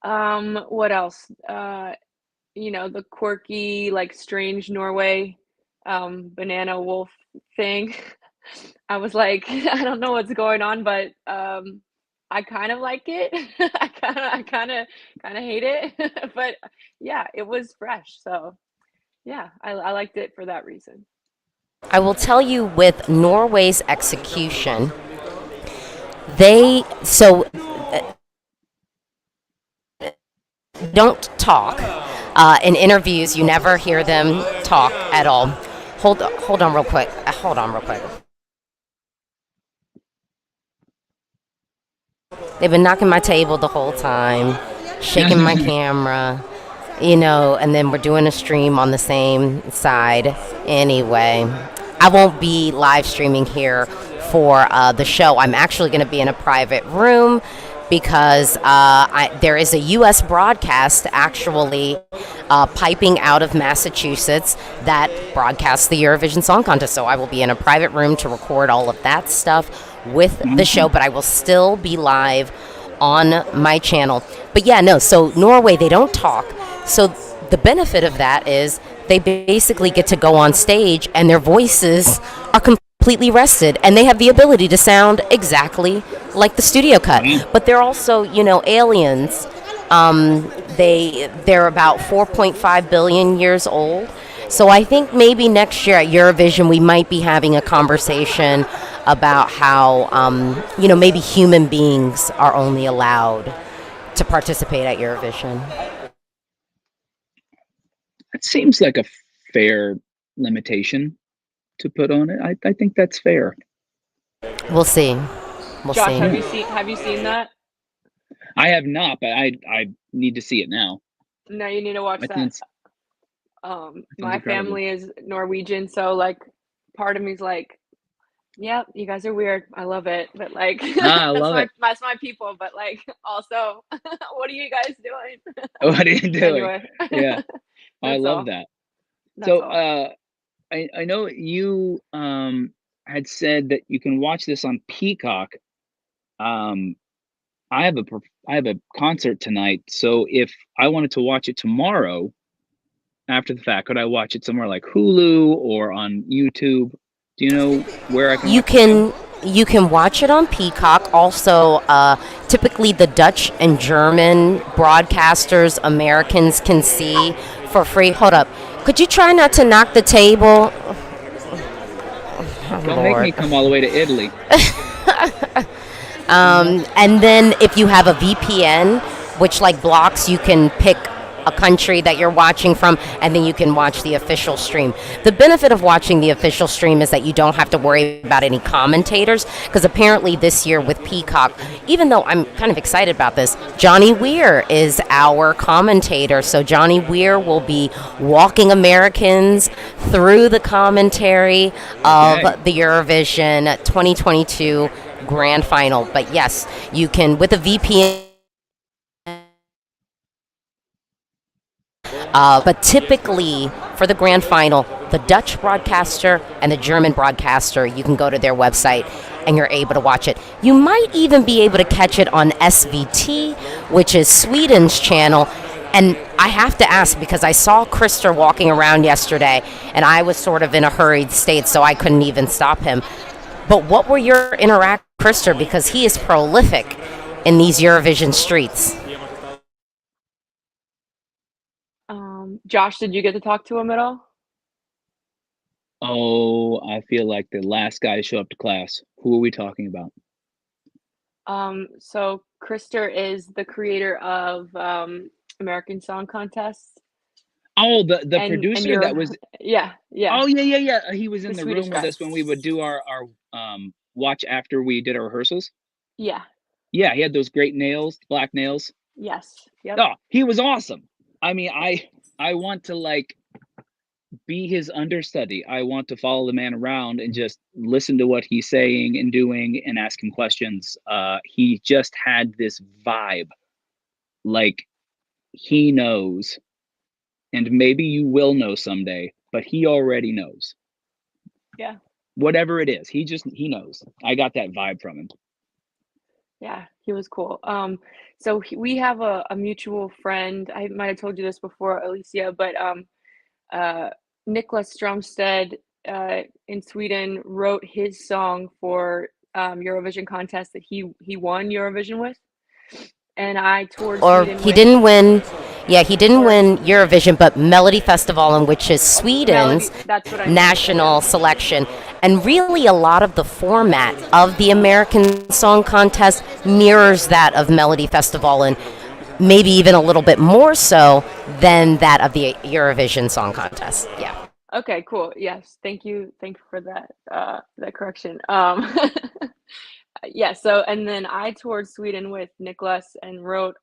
What else? The quirky, like strange Norway banana wolf thing. I was like, I don't know what's going on, but I kind of like it. I kind of hate it, but yeah, it was fresh. So yeah, I liked it for that reason. I will tell you with Norway's execution, they don't talk. In interviews, you never hear them talk at all. Hold on real quick. They've been knocking my table the whole time, shaking my camera, and then we're doing a stream on the same side. Anyway, I won't be live streaming here for the show. I'm actually going to be in a private room because there is a U.S. broadcast actually piping out of Massachusetts that broadcasts the Eurovision Song Contest. So I will be in a private room to record all of that stuff with the show, but I will still be live on my channel. But yeah, no, so Norway, they don't talk. So the benefit of that is they basically get to go on stage and their voices are completely rested and they have the ability to sound exactly like the studio cut. But they're also, aliens They're about 4.5 billion years old. So I think maybe next year at Eurovision we might be having a conversation about how maybe human beings are only allowed to participate at Eurovision. It seems like a fair limitation to put on it. I think that's fair. We'll see. Josh, see. have you seen that? I have not, but I need to see it now. No, you need to watch that. My family is Norwegian, so like part of me is like, yeah, you guys are weird. I love it, but like that's my people. But like also, what are you guys doing? What are you doing? Anyway. Yeah, I love that. So I know you had said that you can watch this on Peacock. I have a concert tonight, so if I wanted to watch it tomorrow after the fact, could I watch it somewhere like Hulu or on YouTube? Do you know where I can You can watch it on Peacock. Also, typically the Dutch and German broadcasters Americans can see for free. Hold up. Could you try not to knock the table? Don't make me come all the way to Italy. And then if you have a VPN, which like blocks, you can pick a country that you're watching from, and then you can watch the official stream. The benefit of watching the official stream is that you don't have to worry about any commentators, because apparently this year with Peacock, even though I'm kind of excited about this, Johnny Weir is our commentator. So Johnny Weir will be walking Americans through the commentary of the Eurovision 2022 grand final. But yes, you can, with a VPN. But typically, for the grand final, the Dutch broadcaster and the German broadcaster, you can go to their website and you're able to watch it. You might even be able to catch it on SVT, which is Sweden's channel. And I have to ask, because I saw Krister walking around yesterday, and I was sort of in a hurried state, so I couldn't even stop him. But what were your interactions with Krister? Because he is prolific in these Eurovision streets. Josh, did you get to talk to him at all? Oh, I feel like the last guy to show up to class. Who are we talking about? So Krister is the creator of American Song Contest. Oh, the producer that was. Yeah. Oh yeah. He was in the room with us when we would do our watch after we did our rehearsals. Yeah. Yeah, he had those great nails, black nails. Yes. Yep. Oh, he was awesome. I mean, I want to like be his understudy. I want to follow the man around and just listen to what he's saying and doing and ask him questions. He just had this vibe, like he knows, and maybe you will know someday, but he already knows. Yeah. Whatever it is, he knows. I got that vibe from him. Yeah, he was cool. So we have a mutual friend. I might have told you this before, Alesia, but Niklas Strömsted in Sweden wrote his song for Eurovision contest that he won Eurovision with, and I toured. Sweden he didn't win. Yeah, he didn't win Eurovision, but Melodifestivalen, which is Sweden's national selection. And really a lot of the format of the American Song Contest mirrors that of Melodifestivalen, maybe even a little bit more so than that of the Eurovision Song Contest. Yeah. Okay, cool. Yes, thank you for that that correction. Yeah, so and then I toured Sweden with Niklas and wrote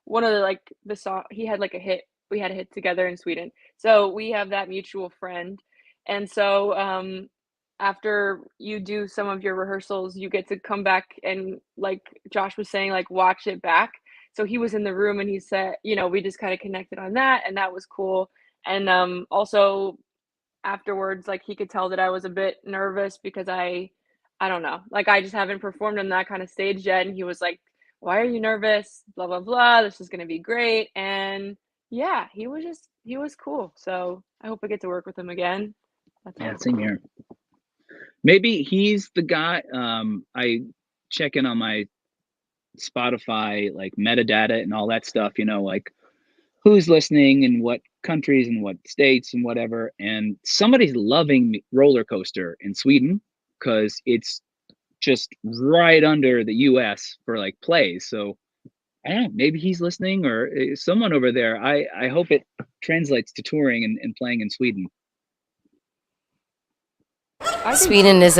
one of the song. He had like a hit. We had a hit together in Sweden. So we have that mutual friend. And so after you do some of your rehearsals, you get to come back and, like Josh was saying, like watch it back. So he was in the room and he said, we just kind of connected on that, and that was cool. And also afterwards, like he could tell that I was a bit nervous because I don't know, like I just haven't performed on that kind of stage yet. And he was like, why are you nervous? Blah, blah, blah. This is going to be great. And yeah, he was cool. So I hope I get to work with him again. Same here. Maybe he's the guy. I check in on my Spotify like metadata and all that stuff, like who's listening and what countries and what states and whatever. And somebody's loving Roller Coaster in Sweden because it's just right under the US for like plays. So I don't know, maybe he's listening or someone over there. I hope it translates to touring and playing in Sweden. Sweden is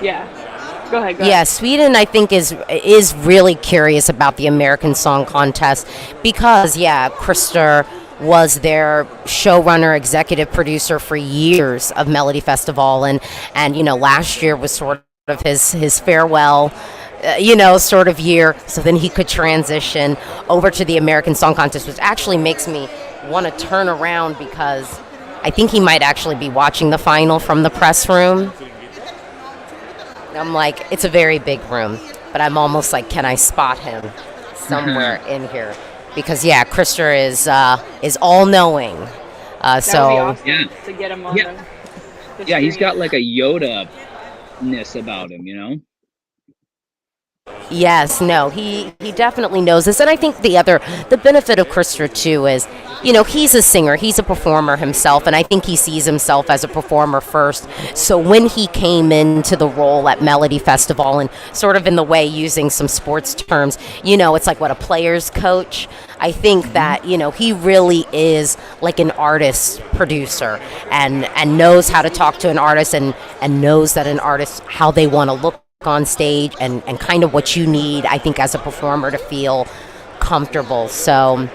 yeah. Go ahead. Yeah, Sweden, I think, is really curious about the American Song Contest because, Krister was their showrunner, executive producer for years of Melody Festival, and last year was sort of his farewell, sort of year, so then he could transition over to the American Song Contest, which actually makes me want to turn around because I think he might actually be watching the final from the press room. I'm like, it's a very big room, but I'm almost like, can I spot him somewhere in here? Because Krister is all knowing. So awesome to get him on the he's got like a Yoda-ness about him, Yes, no, he definitely knows this, and I think the benefit of Krister too is, he's a singer, he's a performer himself, and I think he sees himself as a performer first. So when he came into the role at Melody Festival, and sort of in the way using some sports terms, it's like what a player's coach. I think that he really is like an artist producer, and knows how to talk to an artist, and knows that an artist how they want to look on stage and kind of what you need, I think, as a performer to feel comfortable. So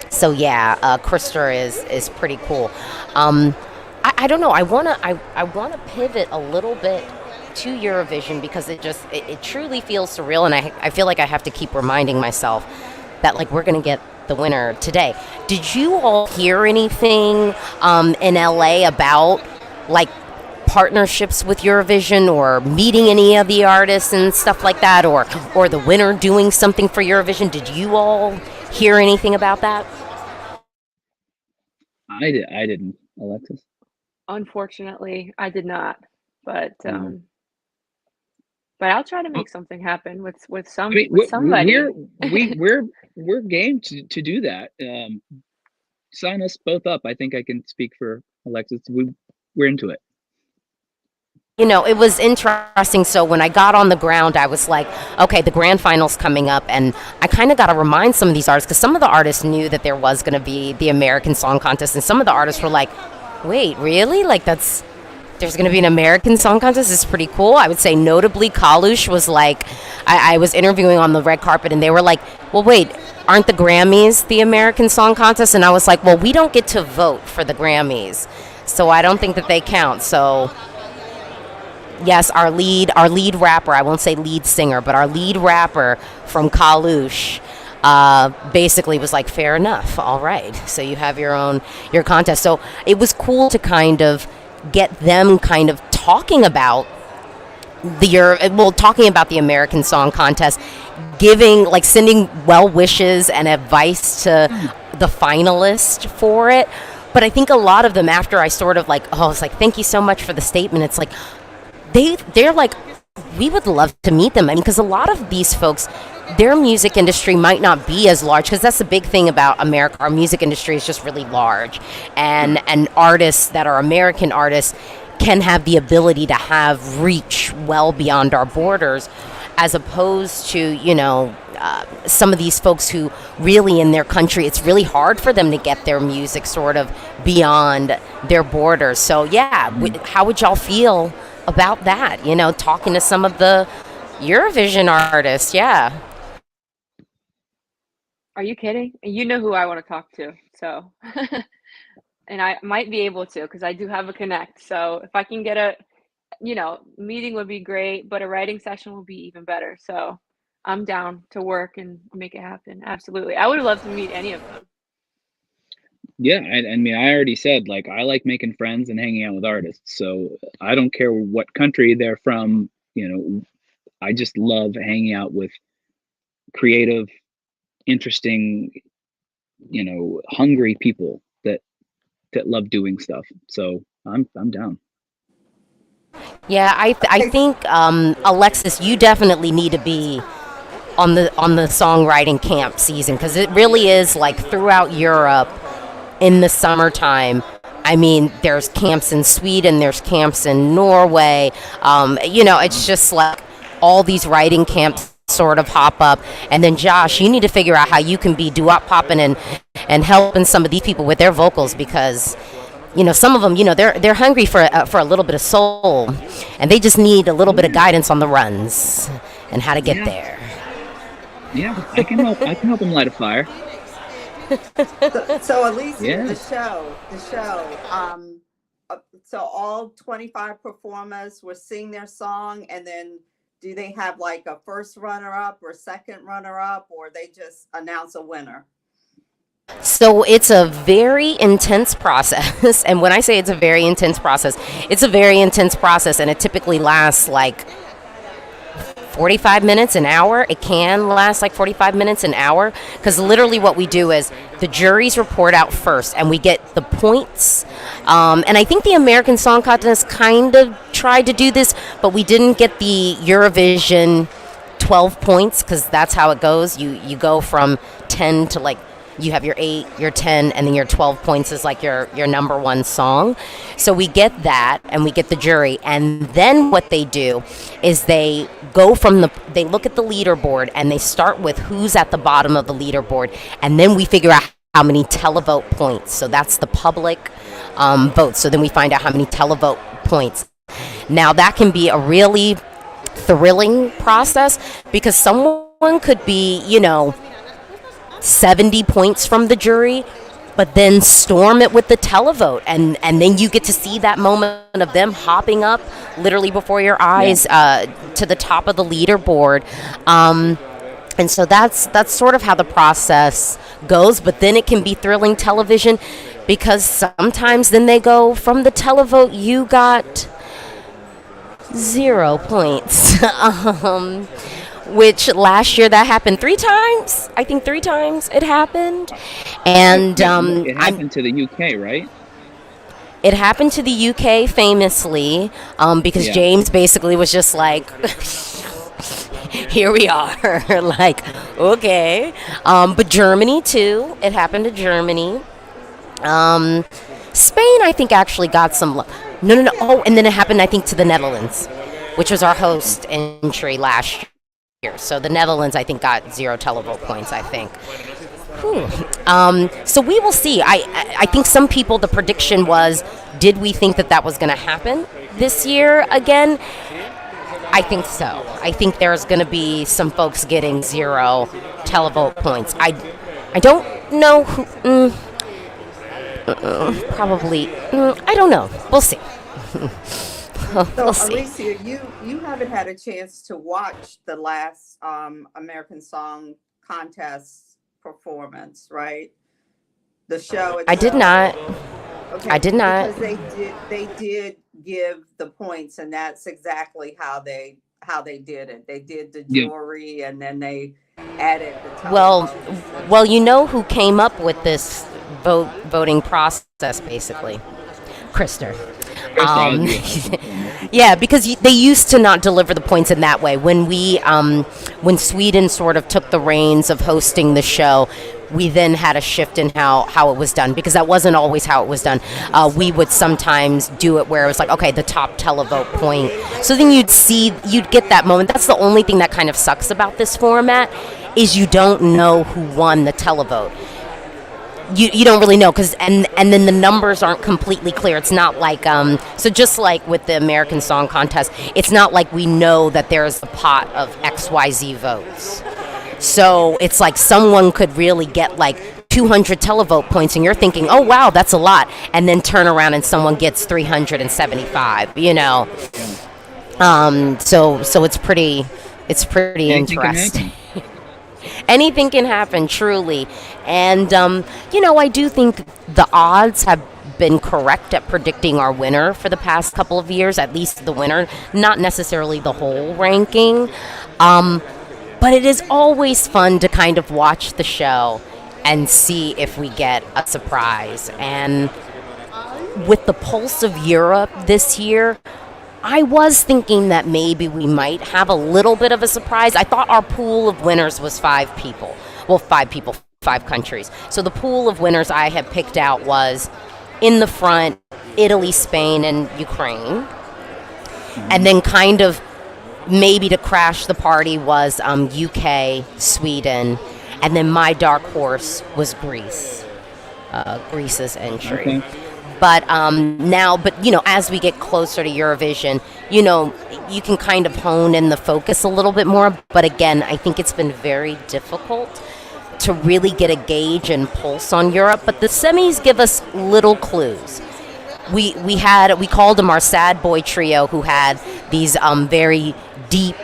Krister is pretty cool. I don't know. I wanna pivot a little bit to Eurovision because it truly feels surreal, and I feel like I have to keep reminding myself that like we're gonna get the winner today. Did you all hear anything in LA about like partnerships with Eurovision or meeting any of the artists and stuff like that, or the winner doing something for Eurovision? Did you all hear anything about that? I didn't, Alexis. Unfortunately, I did not, but I'll try to make something happen with somebody. We're game to do that. Sign us both up. I think I can speak for Alexis. We're into it. It was interesting. So when I got on the ground, I was like, okay, the grand final's coming up, and I kind of got to remind some of these artists, because some of the artists knew that there was going to be the American Song Contest, and some of the artists were like, wait, really? Like, there's going to be an American Song Contest? It's pretty cool. I would say notably Kalush was like, I was interviewing on the red carpet, and they were like, well, wait, aren't the Grammys the American Song Contest? And I was like, well, we don't get to vote for the Grammys, so I don't think that they count. So yes, our lead rapper, I won't say lead singer, but our lead rapper from Kalush basically was like, fair enough, all right, so you have your contest. So it was cool to kind of get them kind of talking about the American Song Contest, sending well wishes and advice to the finalist for it. But I think a lot of them, after I sort of I was like, thank you so much for the statement, it's like they're like, we would love to meet them. I mean, because a lot of these folks, their music industry might not be as large, because that's the big thing about America. Our music industry is just really large, and artists that are American artists can have the ability to have reach well beyond our borders, as opposed to some of these folks who really in their country, it's really hard for them to get their music sort of beyond their borders. So how would y'all feel about that, talking to some of the Eurovision artists? Yeah. Are you kidding? You know who I want to talk to, so and I might be able to, because I do have a connect. So if I can get a meeting would be great, but a writing session would be even better. So I'm down to work and make it happen. Absolutely. I would love to meet any of them. Yeah, I mean, I already said, like, I like making friends and hanging out with artists. So I don't care what country they're from. I just love hanging out with creative, interesting, hungry people that love doing stuff. So I'm down. Yeah, I think Alexis, you definitely need to be on the songwriting camp season, because it really is like throughout Europe in the summertime. I mean, there's camps in Sweden, there's camps in Norway. It's just like all these writing camps sort of hop up. And then, Josh, you need to figure out how you can be doo-wop popping and helping some of these people with their vocals, because some of them, they're hungry for a little bit of soul, and they just need a little bit of guidance on the runs and how to get there. Yeah, I can help them light a fire. So Alesia, the show. So all 25 performers will sing their song, and then do they have like a first runner-up or second runner-up, or they just announce a winner? So it's a very intense process. And when I say it's a very intense process, and it typically lasts like 45 minutes, an hour. It can last like 45 minutes, an hour, because literally what we do is the juries report out first, and we get the points. And I think the American Song Contest kind of tried to do this, but we didn't get the Eurovision 12 points, because that's how it goes. You go from 10 to like, you have your 8, your 10, and then your 12 points is like your number one song. So we get that, and we get the jury. And then what they do is they go they look at the leaderboard, and they start with who's at the bottom of the leaderboard. And then we figure out how many televote points. So that's the public vote. So then we find out how many televote points. Now that can be a really thrilling process, because someone could be, 70 points from the jury, but then storm it with the televote, and then you get to see that moment of them hopping up literally before your eyes to the top of the leaderboard. And so that's sort of how the process goes, but then it can be thrilling television, because sometimes then they go from the televote, you got 0 points. Which last year that happened 3 times. I think 3 times it happened. And it happened to the UK, right? It happened to the UK famously, because James basically was just like, here we are. Like, okay. But Germany too. It happened to Germany. Spain, I think, actually got some No. Oh, and then it happened, I think, to the Netherlands, which was our host entry last year. So the Netherlands, I think, got 0 televote points, I think. So we will see. I think some people, the prediction was, did we think that was going to happen this year again? I think so. I think there's going to be some folks getting 0 televote points. I don't know who. Probably. I don't know. We'll see. So, Alesia, you haven't had a chance to watch the last American Song Contest performance, right? The show itself. I did not. Okay, I did not. Because they did give the points, and that's exactly how they did it. They did the jury, and then they added the television. Well, you know who came up with this voting process, basically? Krister. Yeah, because they used to not deliver the points in that way. When Sweden sort of took the reins of hosting the show, we then had a shift in how it was done, because that wasn't always how it was done. We would sometimes do it where it was like, okay, the top televote point. So then you'd get that moment. That's the only thing that kind of sucks about this format, is you don't know who won the televote. You don't really know, and then the numbers aren't completely clear. It's not like so just like with the American Song Contest, it's not like we know that there's a pot of XYZ votes. So it's like someone could really get like 200 televote points, and you're thinking, oh wow, that's a lot, and then turn around and someone gets 375. So it's pretty interesting. Anything can happen, truly. And, I do think the odds have been correct at predicting our winner for the past couple of years, at least the winner, not necessarily the whole ranking. But it is always fun to kind of watch the show and see if we get a surprise. And with the pulse of Europe this year, I was thinking that maybe we might have a little bit of a surprise. I thought our pool of winners was 5 people. Well, 5 people, 5 countries. So the pool of winners I had picked out was in the front, Italy, Spain, and Ukraine. And then kind of maybe to crash the party was UK, Sweden, and then my dark horse was Greece. Greece's entry. Okay. But now, you know, as we get closer to Eurovision, you know, you can kind of hone in the focus a little bit more. But again, I think it's been very difficult to really get a gauge and pulse on Europe. But the semis give us little clues. We called them our sad boy trio, who had these very deep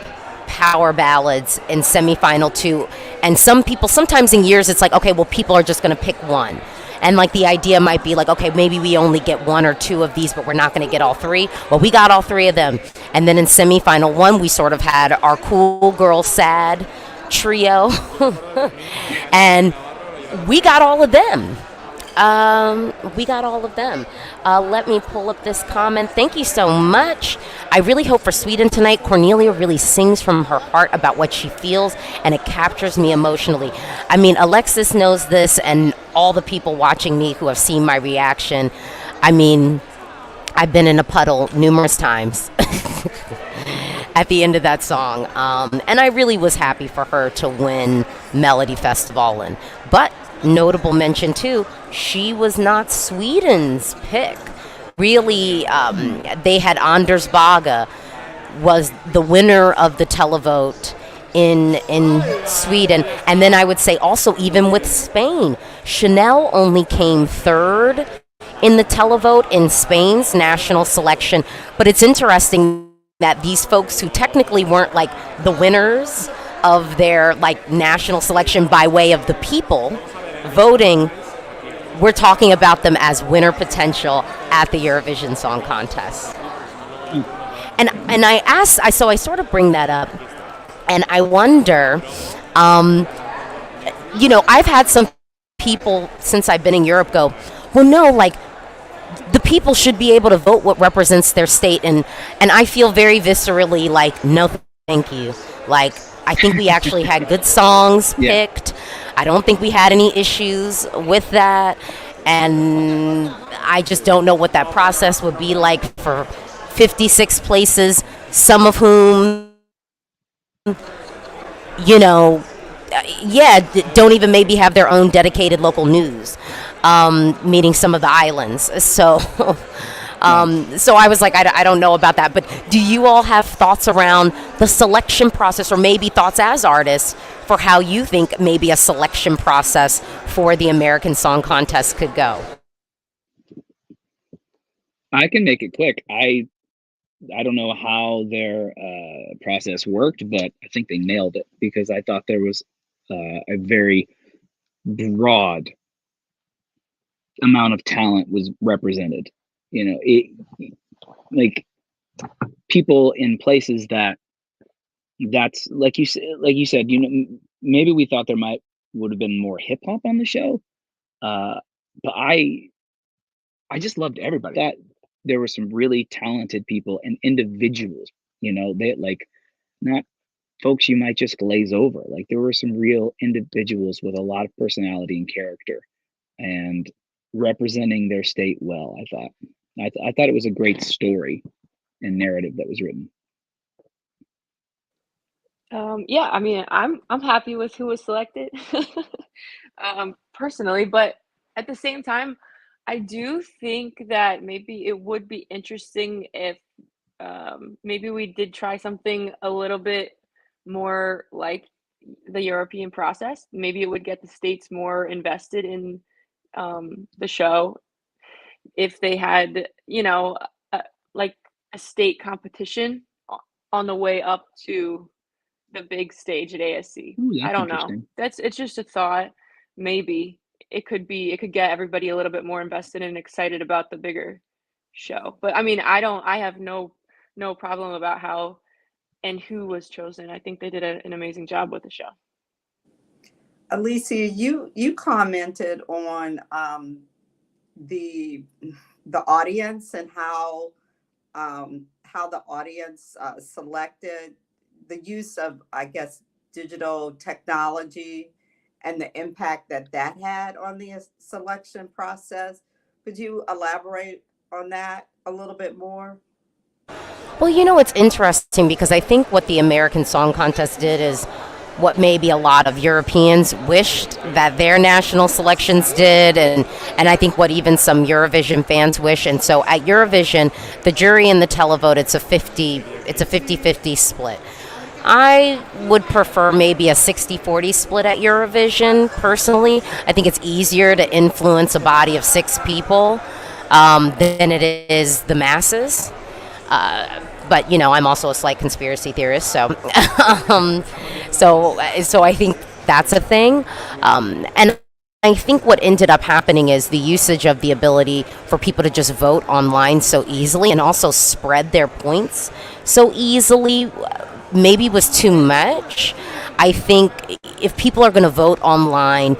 power ballads in semifinal 2. And some people, sometimes in years, it's like, okay, well, people are just going to pick one. And like the idea might be like, okay, maybe we only get 1 or 2 of these, but we're not going to get all 3. Well, we got all 3 of them. And then in semifinal 1, we sort of had our cool girl sad trio. And we got all of them. Let me pull up this comment. Thank you so much. I really hope for Sweden tonight. Cornelia really sings from her heart about what she feels, and it captures me emotionally. I mean, Alexis knows this, and all the people watching me who have seen my reaction. I mean, I've been in a puddle numerous times at the end of that song. And I really was happy for her to win Melody Festivalen. But notable mention too, she was not Sweden's pick. Really, they had Anders Bagge was the winner of the televote in Sweden. And then I would say also even with Spain, Chanel only came 3rd in the televote in Spain's national selection. But it's interesting that these folks who technically weren't like the winners of their like national selection by way of the people voting, we're talking about them as winner potential at the Eurovision Song Contest. And I sort of bring that up, and I wonder, you know, I've had some people since I've been in Europe go, well, no, like the people should be able to vote what represents their state, and I feel very viscerally like, no, thank you. Like, I think we actually had good songs picked. I don't think we had any issues with that. And I just don't know what that process would be like for 56 places, some of whom, you know, don't even maybe have their own dedicated local news, meeting some of the islands. So so I was like, I don't know about that. But do you all have thoughts around the selection process, or maybe thoughts as artists for how you think maybe a selection process for the American Song Contest could go? I can make it quick. I don't know how their process worked, but I think they nailed it, because I thought there was a very broad amount of talent was represented. You know, like people in places that's like you said, you know, maybe we thought there would have been more hip hop on the show, but I just loved everybody. That there were some really talented people and individuals. You know, they like not folks you might just glaze over. Like there were some real individuals with a lot of personality and character, and representing their state well. I thought it was a great story and narrative that was written. Yeah, I mean, I'm happy with who was selected, personally, but at the same time, I do think that maybe it would be interesting if maybe we did try something a little bit more like the European process. Maybe it would get the states more invested in the show if they had, you know, like a state competition on the way up to the big stage at ASC. Ooh, I that's don't know. interesting. It's just a thought. Maybe it could get everybody a little bit more invested and excited about the bigger show. But I mean, I have no problem about how and who was chosen. I think they did an amazing job with the show. Alesia, you commented on the audience and how how the audience selected the use of, I guess, digital technology and the impact that that had on the selection process. Could you elaborate on that a little bit more? Well, you know, it's interesting because I think what the American Song Contest did is what maybe a lot of Europeans wished that their national selections did, and I think what even some Eurovision fans wish. And so at Eurovision, the jury and the televote, it's a 50-50 split. I would prefer maybe a 60-40 split at Eurovision, personally. I think it's easier to influence a body of 6 people than it is the masses. But you know, I'm also a slight conspiracy theorist, so so I think that's a thing. And I think what ended up happening is the usage of the ability for people to just vote online so easily and also spread their points so easily maybe was too much. I think if people are going to vote online,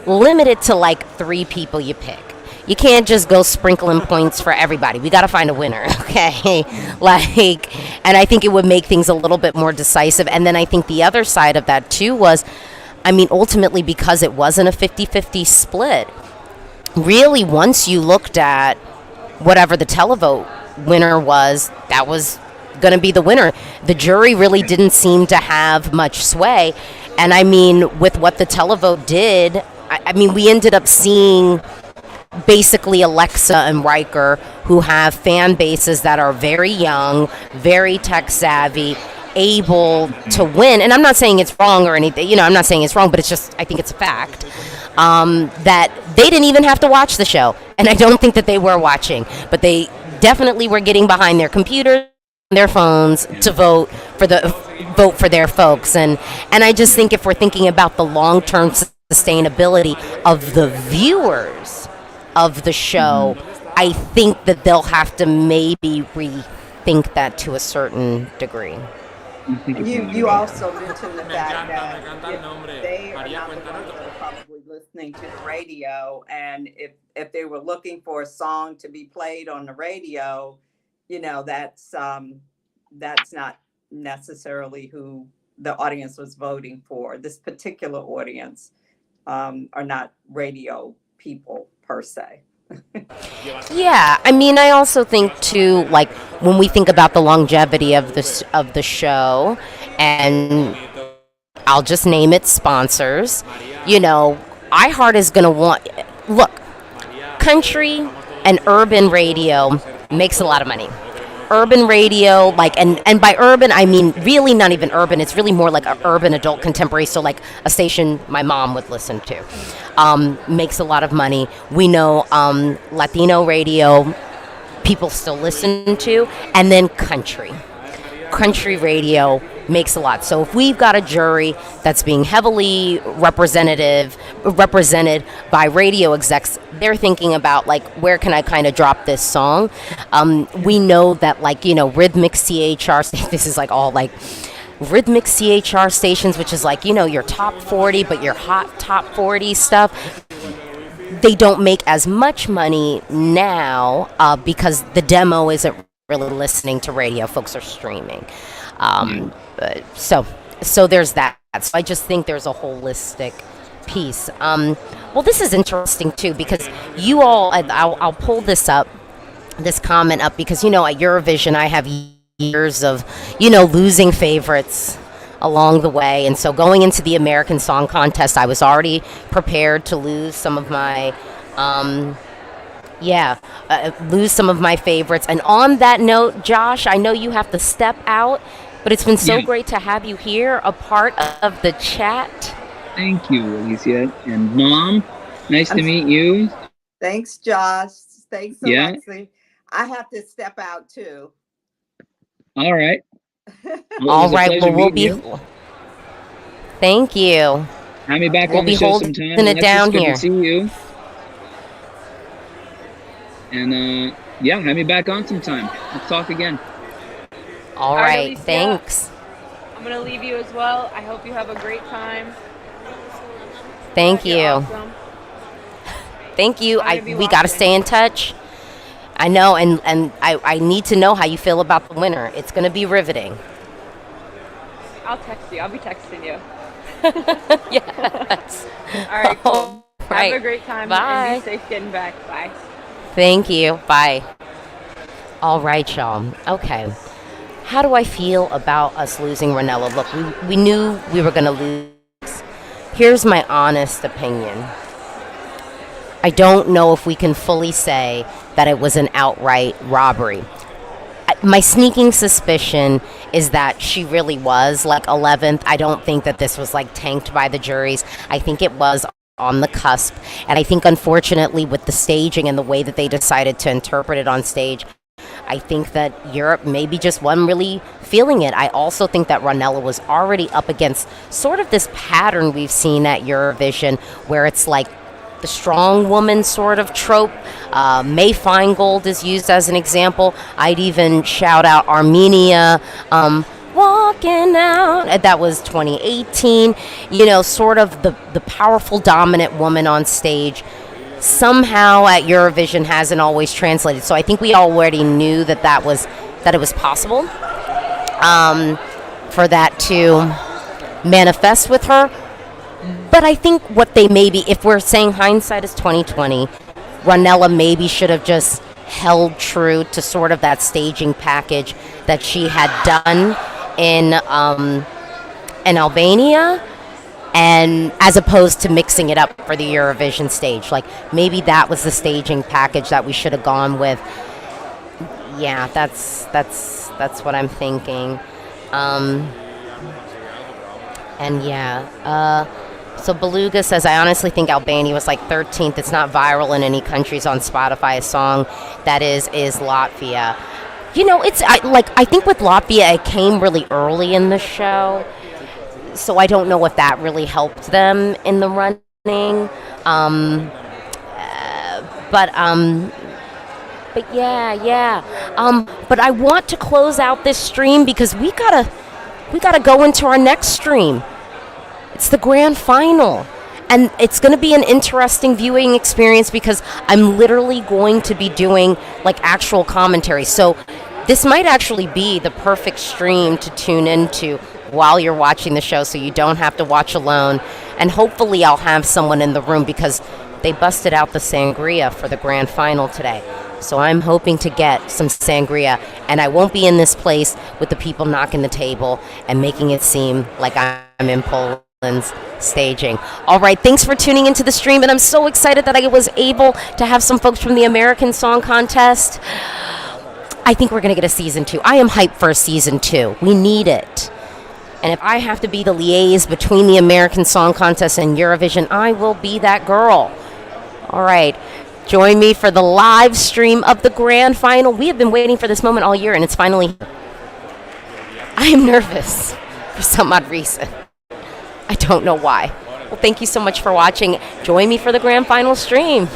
limit it to like 3 people you pick. You can't just go sprinkling points for everybody. We got to find a winner, okay? And I think it would make things a little bit more decisive. And then I think the other side of that too was, I mean, ultimately because it wasn't a 50-50 split, really once you looked at whatever the televote winner was, that was going to be the winner. The jury really didn't seem to have much sway. And I mean, with what the televote did, I mean, we ended up seeing basically Alexa and Riker, who have fan bases that are very young, very tech savvy, able to win. And I'm not saying it's wrong or anything, you know, I'm not saying it's wrong, but it's just, I think it's a fact, that they didn't even have to watch the show. And I don't think that they were watching, but they definitely were getting behind their computers, their phones to vote for their folks. And I just think if we're thinking about the long-term sustainability of the viewers of the show, I think that they'll have to maybe rethink that to a certain degree. You also mentioned the fact that they are not the ones that are probably listening to the radio, and if they were looking for a song to be played on the radio, you know, that's not necessarily who the audience was voting for. This particular audience are not radio people per se. Yeah, I mean, I also think too, like when we think about the longevity of the show, and I'll just name it sponsors. You know, iHeart is going to look, country and urban radio makes a lot of money. Urban radio, like, and by urban I mean really not even urban, it's really more like an urban adult contemporary, so like a station my mom would listen to, makes a lot of money. We know Latino radio people still listen to, and then country radio makes a lot. So if we've got a jury that's being heavily represented by radio execs, they're thinking about like, where can I kind of drop this song? We know that, like, you know, rhythmic CHR, this is like all like rhythmic CHR stations, which is like, you know, your top 40, but your hot top 40 stuff, they don't make as much money now because the demo isn't really listening to radio. Folks are streaming. So there's that. So I just think there's a holistic piece. Well, this is interesting too, because you all, I'll pull this comment up, because, you know, at Eurovision I have years of, you know, losing favorites along the way. And so going into the American Song Contest, I was already prepared to lose some of my lose some of my favorites. And on that note, Josh, I know you have to step out, but it's been so great to have you here, a part of the chat. Thank you, Alesia. And Mom, nice to meet you. Thanks, Josh. Thanks, Alexi. I have to step out too. All right. All right. Well, we'll be. Thank you. Have me back on the show sometime. We'll be holding it down here. Good to see you. And have me back on sometime. Let's talk again. All right. Thanks. I'm gonna leave you as well. I hope you have a great time. Thank you. Awesome. Thank you. We got to stay in touch. I know, and I need to know how you feel about the winner. It's going to be riveting. I'll text you. I'll be texting you. Yes. All right, cool. Right. Have a great time. Bye. And be safe getting back. Bye. Thank you. Bye. All right, y'all. Okay. How do I feel about us losing Ranella? Look, we knew we were going to lose. Here's my honest opinion. I don't know if we can fully say that it was an outright robbery. My sneaking suspicion is that she really was like 11th. I don't think that this was like tanked by the juries. I think it was on the cusp. And I think, unfortunately, with the staging and the way that they decided to interpret it on stage, I think that Europe maybe just wasn't really feeling it. I also think that Ranella was already up against sort of this pattern we've seen at Eurovision where it's like the strong woman sort of trope. May Feingold is used as an example. I'd even shout out Armenia, Walking Out. That was 2018. You know, sort of the powerful, dominant woman on stage. Somehow at Eurovision hasn't always translated. So I think we already knew that it was possible for that to manifest with her. But I think what they maybe, if we're saying hindsight is 2020, Ranella maybe should have just held true to sort of that staging package that she had done in Albania, and as opposed to mixing it up for the Eurovision stage. Like maybe that was the staging package that we should have gone with. Yeah, that's what I'm thinking. And yeah, so Beluga says, I honestly think Albania was like 13th. It's not viral in any countries on Spotify. A song that is Latvia. You know, I think with Latvia, it came really early in the show. So I don't know if that really helped them in the running. But yeah. But I want to close out this stream because we gotta go into our next stream. It's the grand final. And it's going to be an interesting viewing experience because I'm literally going to be doing like actual commentary. So this might actually be the perfect stream to tune into while you're watching the show so you don't have to watch alone. And hopefully I'll have someone in the room because they busted out the sangria for the grand final today. So I'm hoping to get some sangria, and I won't be in this place with the people knocking the table and making it seem like I'm in Poland's staging. All right, thanks for tuning into the stream, and I'm so excited that I was able to have some folks from the American Song Contest. I think we're going to get a season 2. I am hyped for a season 2. We need it. And if I have to be the liaison between the American Song Contest and Eurovision, I will be that girl. All right. Join me for the live stream of the grand final. We have been waiting for this moment all year, and it's finally here. I am nervous for some odd reason. I don't know why. Well, thank you so much for watching. Join me for the grand final stream.